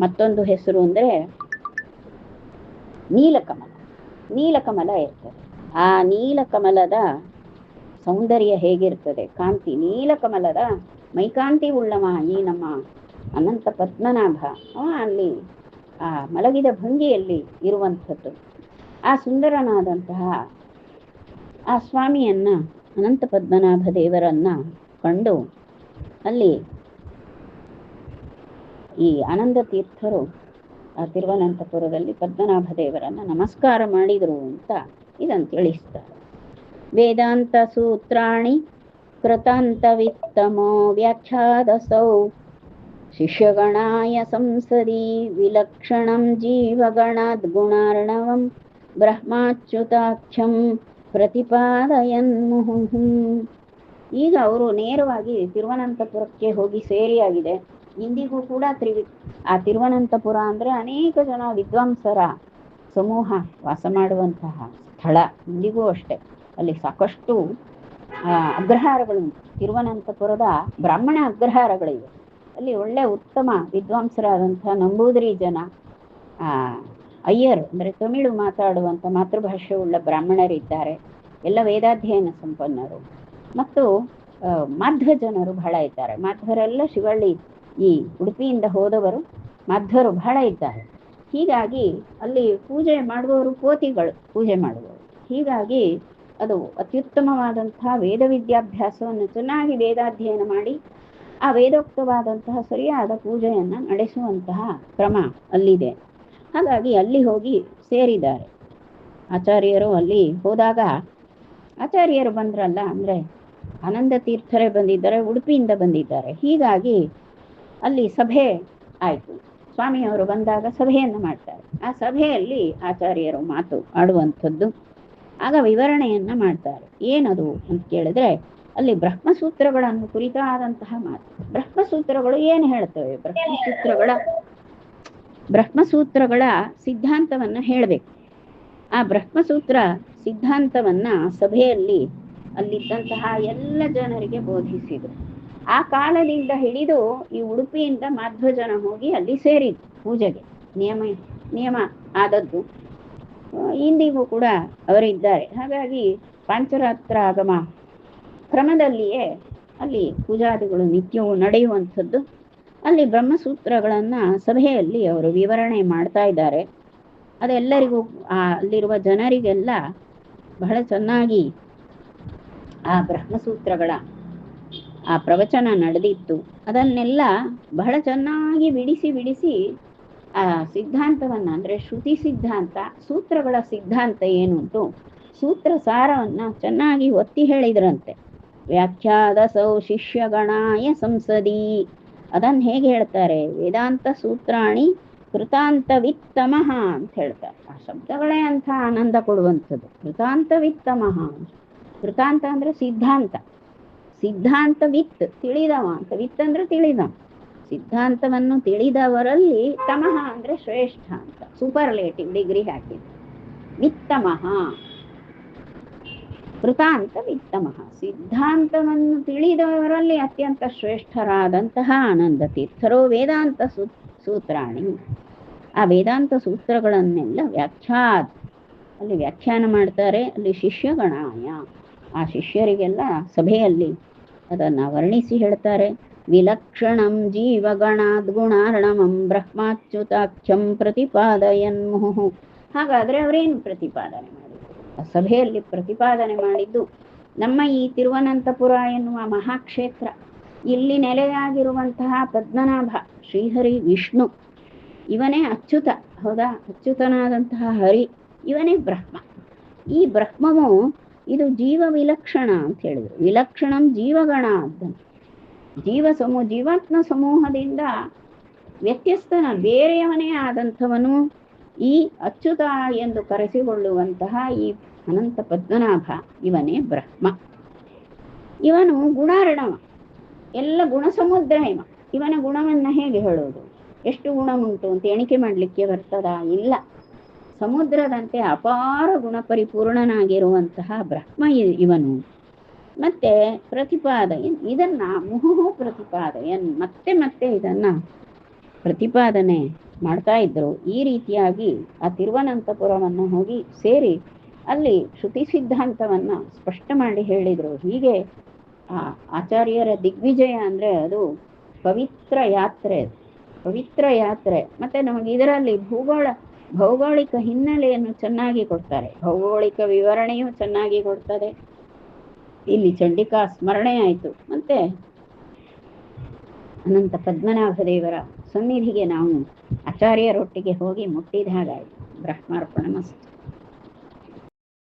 ಮತ್ತೊಂದು ಹೆಸರು ಅಂದ್ರೆ ನೀಲಕಮಲ. ನೀಲಕಮಲ ಇರ್ತದೆ. ಆ ನೀಲಕಮಲದ ಸೌಂದರ್ಯ ಹೇಗಿರ್ತದೆ, ಕಾಂತಿ, ನೀಲಕಮಲದ ಮೈಕಾಂತಿ ಉಳ್ಳವ ಈ ನಮ್ಮ ಅನಂತ ಪದ್ಮನಾಭ ಅಲ್ಲಿ ಮಲಗಿದ ಭಂಗಿಯಲ್ಲಿ ಇರುವಂಥದ್ದು. ಆ ಸುಂದರನಾದಂತಹ ಆ ಸ್ವಾಮಿಯನ್ನ, ಅನಂತ ಪದ್ಮನಾಭ ದೇವರನ್ನ ಕಂಡು ಅಲ್ಲಿ ಈ ಆನಂದ ತೀರ್ಥರು ಆ ತಿರುವನಂತಪುರದಲ್ಲಿ ಪದ್ಮನಾಭ ದೇವರನ್ನ ನಮಸ್ಕಾರ ಮಾಡಿದರು ಅಂತ ಇದನ್ನು ತಿಳಿಸ್ತಾರೆ. ವೇದಾಂತ ಸೂತ್ರಾಣಿ ಕೃತಾಂತವಿತ್ತಮೋ ವ್ಯಾಖ್ಯಾದಸೌ ಶಿಷ್ಯಗಣಾಯ ಸಂಸದಿ ವಿಲಕ್ಷಣಂ ಜೀವಗಣಾದ್ ಗುಣಾರ್ಣವಂ ಬ್ರಹ್ಮಾಚ್ಯುತಾಖ್ಯಂ ಪ್ರತಿಪಾದಯನ್ ಮುಹುಃ. ಈಗ ಅವರು ನೇರವಾಗಿ ತಿರುವನಂತಪುರಕ್ಕೆ ಹೋಗಿ ಸೇರಿಯಾಗಿದೆ. ಇಂದಿಗೂ ಕೂಡ ಆ ತಿರುವನಂತಪುರ ಅಂದರೆ ಅನೇಕ ಜನ ವಿದ್ವಾಂಸರ ಸಮೂಹ ವಾಸ ಮಾಡುವಂತಹ ಸ್ಥಳ. ಇಂದಿಗೂ ಅಷ್ಟೇ ಅಲ್ಲಿ ಸಾಕಷ್ಟು ಅಗ್ರಹಾರಗಳುಂಟು. ತಿರುವನಂತಪುರದ ಬ್ರಾಹ್ಮಣ ಅಗ್ರಹಾರಗಳಿವೆ. ಅಲ್ಲಿ ಒಳ್ಳೆ ಉತ್ತಮ ವಿದ್ವಾಂಸರಾದಂತಹ ನಂಬೂದಿರಿ ಜನ, ಅಯ್ಯರ್ ಅಂದರೆ ತಮಿಳು ಮಾತಾಡುವಂಥ ಮಾತೃಭಾಷೆ ಉಳ್ಳ ಬ್ರಾಹ್ಮಣರಿದ್ದಾರೆ. ಎಲ್ಲ ವೇದಾಧ್ಯಯನ ಸಂಪನ್ನರು. ಮತ್ತು ಮಾಧ್ವ ಜನರು ಬಹಳ ಇದ್ದಾರೆ. ಮಾಧ್ವರೆಲ್ಲ ಶಿವಳ್ಳಿ ಈ ಉಡುಪಿಯಿಂದ ಹೋದವರು ಮಾಧ್ವರು ಬಹಳ ಇದ್ದಾರೆ. ಹೀಗಾಗಿ ಅಲ್ಲಿ ಪೂಜೆ ಮಾಡುವವರು ಕೋತಿಗಳು ಪೂಜೆ ಮಾಡುವವರು. ಹೀಗಾಗಿ ಅದು ಅತ್ಯುತ್ತಮವಾದಂತಹ ವೇದ ವಿದ್ಯಾಭ್ಯಾಸವನ್ನು ಚೆನ್ನಾಗಿ ವೇದಾಧ್ಯಯನ ಮಾಡಿ ಆ ವೇದೋಕ್ತವಾದಂತಹ ಸರಿಯಾದ ಪೂಜೆಯನ್ನು ನಡೆಸುವಂತಹ ಕ್ರಮ ಅಲ್ಲಿದೆ. ಹಾಗಾಗಿ ಅಲ್ಲಿ ಹೋಗಿ ಸೇರಿದ್ದಾರೆ ಆಚಾರ್ಯರು. ಅಲ್ಲಿ ಹೋದಾಗ ಆಚಾರ್ಯರು ಬಂದ್ರಲ್ಲ, ಅಂದರೆ ಆನಂದ ತೀರ್ಥರೇ ಬಂದಿದ್ದಾರೆ, ಉಡುಪಿಯಿಂದ ಬಂದಿದ್ದಾರೆ. ಹೀಗಾಗಿ ಅಲ್ಲಿ ಸಭೆ ಆಯಿತು. ಸ್ವಾಮಿಯವರು ಬಂದಾಗ ಸಭೆಯನ್ನು ಮಾಡ್ತಾರೆ. ಆ ಸಭೆಯಲ್ಲಿ ಆಚಾರ್ಯರು ಮಾತು ಆಡುವಂಥದ್ದು. ಆಗ ವಿವರಣೆಯನ್ನು ಮಾಡ್ತಾರೆ. ಏನದು ಅಂತ ಕೇಳಿದ್ರೆ ಅಲ್ಲಿ ಬ್ರಹ್ಮಸೂತ್ರಗಳನ್ನು ಕುರಿತಾದಂತಹ ಮಾತು. ಬ್ರಹ್ಮಸೂತ್ರಗಳು ಏನು ಹೇಳ್ತವೆ? ಬ್ರಹ್ಮಸೂತ್ರಗಳ ಸಿದ್ಧಾಂತವನ್ನು ಹೇಳಬೇಕು. ಆ ಬ್ರಹ್ಮಸೂತ್ರ ಸಿದ್ಧಾಂತವನ್ನ ಸಭೆಯಲ್ಲಿ ಅಲ್ಲಿದ್ದಂತಹ ಎಲ್ಲ ಜನರಿಗೆ ಬೋಧಿಸಿದರು. ಆ ಕಾಲದಿಂದ ಹಿಡಿದು ಈ ಉಡುಪಿಯಿಂದ ಮಾಧ್ವ ಜನ ಹೋಗಿ ಅಲ್ಲಿ ಸೇರಿದ್ರು ಪೂಜೆಗೆ. ನಿಯಮ ಆದದ್ದು. ಇಂದಿಗೂ ಕೂಡ ಅವರಿದ್ದಾರೆ. ಹಾಗಾಗಿ ಪಾಂಚರಾತ್ರ ಆಗಮ ಕ್ರಮದಲ್ಲಿಯೇ ಅಲ್ಲಿ ಪೂಜಾದಿಗಳು ನಿತ್ಯವೂ ನಡೆಯುವಂಥದ್ದು. ಅಲ್ಲಿ ಬ್ರಹ್ಮಸೂತ್ರಗಳನ್ನು ಸಭೆಯಲ್ಲಿ ಅವರು ವಿವರಣೆ ಮಾಡ್ತಾ ಇದ್ದಾರೆ. ಅದೆಲ್ಲರಿಗೂ ಅಲ್ಲಿರುವ ಜನರಿಗೆಲ್ಲ ಬಹಳ ಚೆನ್ನಾಗಿ ಆ ಬ್ರಹ್ಮಸೂತ್ರಗಳ ಆ ಪ್ರವಚನ ನಡೆದಿತ್ತು. ಅದನ್ನೆಲ್ಲ ಬಹಳ ಚೆನ್ನಾಗಿ ಬಿಡಿಸಿ ಆ ಸಿದ್ಧಾಂತವನ್ನು, ಅಂದರೆ ಶ್ರುತಿ ಸಿದ್ಧಾಂತ, ಸೂತ್ರಗಳ ಸಿದ್ಧಾಂತ ಏನುಂಟು, ಸೂತ್ರ ಸಾರವನ್ನು ಚೆನ್ನಾಗಿ ಒತ್ತಿ ಹೇಳಿದ್ರಂತೆ. ವ್ಯಾಖ್ಯಾದಸೌ ಶಿಷ್ಯಗಣಾಯ ಸಂಸದಿ. ಅದನ್ನು ಹೇಗೆ ಹೇಳ್ತಾರೆ? ವೇದಾಂತ ಸೂತ್ರಾಣಿ ಕೃತಾಂತವಿತ್ತಮಃ ಅಂತ ಹೇಳ್ತಾರೆ. ಆ ಶಬ್ದಗಳೇ ಅಂಥ ಆನಂದ ಕೊಡುವಂಥದ್ದು. ಕೃತಾಂತವಿತ್ತಮಃ. ಕೃತಾಂತ ಅಂದರೆ ಸಿದ್ಧಾಂತ. ಸಿದ್ಧಾಂತವಿತ್ ತಿಳಿದವ ಅಂತ. ವಿತ್ ಅಂದರೆ ತಿಳಿದವ. ಸಿದ್ಧಾಂತವನ್ನು ತಿಳಿದವರಲ್ಲಿ ತಮಃ ಅಂದರೆ ಶ್ರೇಷ್ಠ ಅಂತ ಸೂಪರ್ಲೇಟಿವ್ ಡಿಗ್ರಿ ಹಾಕಿದೆ. ವಿತ್ತಮಃ, ಕೃತಾಂತ ವಿತ್ತಮಃ. ಸಿದ್ಧಾಂತವನ್ನು ತಿಳಿದವರಲ್ಲಿ ಅತ್ಯಂತ ಶ್ರೇಷ್ಠರಾದಂತಹ ಆನಂದ ತೀರ್ಥರು ವೇದಾಂತ ಸೂತ್ರಾಣಿ. ಆ ವೇದಾಂತ ಸೂತ್ರಗಳನ್ನೆಲ್ಲ ಅಲ್ಲಿ ವ್ಯಾಖ್ಯಾನ ಮಾಡ್ತಾರೆ. ಅಲ್ಲಿ ಶಿಷ್ಯಗಣಾಯ, ಆ ಶಿಷ್ಯರಿಗೆಲ್ಲ ಸಭೆಯಲ್ಲಿ ಅದನ್ನು ವರ್ಣಿಸಿ ಹೇಳ್ತಾರೆ. ವಿಲಕ್ಷಣಂ ಜೀವಗಣಾದ್ ಗುಣಾರ್ಣವಂ ಬ್ರಹ್ಮಾಚ್ಯುತಾಖ್ಯಂ ಪ್ರತಿಪಾದಯನ್ ಮುಹುಃ. ಹಾಗಾದರೆ ಅವರೇನು ಪ್ರತಿಪಾದನೆ ಮಾಡಿದರು? ಆ ಸಭೆಯಲ್ಲಿ ಪ್ರತಿಪಾದನೆ ಮಾಡಿದ್ದು ನಮ್ಮ ಈ ತಿರುವನಂತಪುರ ಎನ್ನುವ ಮಹಾಕ್ಷೇತ್ರ, ಇಲ್ಲಿ ನೆಲೆಯಾಗಿರುವಂತಹ ಪದ್ಮನಾಭ ಶ್ರೀಹರಿ ವಿಷ್ಣು, ಇವನೇ ಅಚ್ಯುತ. ಹೌದಾ? ಅಚ್ಯುತನಾದಂತಹ ಹರಿ ಇವನೇ ಬ್ರಹ್ಮ. ಈ ಬ್ರಹ್ಮವು ಇದು ಜೀವ ವಿಲಕ್ಷಣ ಅಂತ ಹೇಳಿದರು. ವಿಲಕ್ಷಣಂ ಜೀವಗಣ ಅಂತ. ಜೀವಾತ್ಮ ಸಮೂಹದಿಂದ ವ್ಯತ್ಯಸ್ತನ, ಬೇರೆಯವನೇ ಆದಂಥವನು ಈ ಅಚ್ಯುತ ಎಂದು ಕರೆಸಿಕೊಳ್ಳುವಂತಹ ಈ ಅನಂತ ಪದ್ಮನಾಭ ಇವನೇ ಬ್ರಹ್ಮ. ಇವನು ಗುಣಾರ್ಣವ, ಎಲ್ಲ ಗುಣ ಸಮುದ್ರ ಇವ. ಇವನ ಗುಣವನ್ನು ಹೇಗೆ ಹೇಳೋದು? ಎಷ್ಟು ಗುಣ ಉಂಟು ಅಂತ ಎಣಿಕೆ ಮಾಡಲಿಕ್ಕೆ ಬರ್ತದಾ? ಇಲ್ಲ. ಸಮುದ್ರದಂತೆ ಅಪಾರ ಗುಣ ಪರಿಪೂರ್ಣನಾಗಿರುವಂತಹ ಬ್ರಹ್ಮ ಇವನು. ಮತ್ತೆ ಪ್ರತಿಪಾದಯನ್, ಇದನ್ನ ಮುಹುಃ ಪ್ರತಿಪಾದಯನ್, ಮತ್ತೆ ಇದನ್ನ ಪ್ರತಿಪಾದನೆ ಮಾಡ್ತಾ ಇದ್ರು. ಈ ರೀತಿಯಾಗಿ ಆ ತಿರುವನಂತಪುರವನ್ನು ಹೋಗಿ ಸೇರಿ ಅಲ್ಲಿ ಶ್ರುತಿ ಸಿದ್ಧಾಂತವನ್ನ ಸ್ಪಷ್ಟ ಮಾಡಿ ಹೇಳಿದ್ರು. ಹೀಗೆ ಆ ಆಚಾರ್ಯರ ದಿಗ್ವಿಜಯ ಅಂದ್ರೆ ಅದು ಪವಿತ್ರ ಯಾತ್ರೆ. ಮತ್ತೆ ನಮಗೆ ಇದರಲ್ಲಿ ಭೌಗೋಳಿಕ ಹಿನ್ನೆಲೆಯನ್ನು ಚೆನ್ನಾಗಿ ಕೊಡ್ತಾರೆ. ಭೌಗೋಳಿಕ ವಿವರಣೆಯೂ ಚೆನ್ನಾಗಿ ಕೊಡ್ತದೆ. ಇಲ್ಲಿ ಚಂಡಿಕಾ ಸ್ಮರಣೆ ಆಯಿತು, ಮತ್ತೆ ಅನಂತ ಪದ್ಮನಾಭ ದೇವರ ಸನ್ನಿಧಿಗೆ ನಾವು ಆಚಾರ್ಯರೊಟ್ಟಿಗೆ ಹೋಗಿ ಮುಟ್ಟಿದ ಹಾಗಾಯಿತು. ಬ್ರಹ್ಮಾರ್ಪಣ ಮಸ್ತು.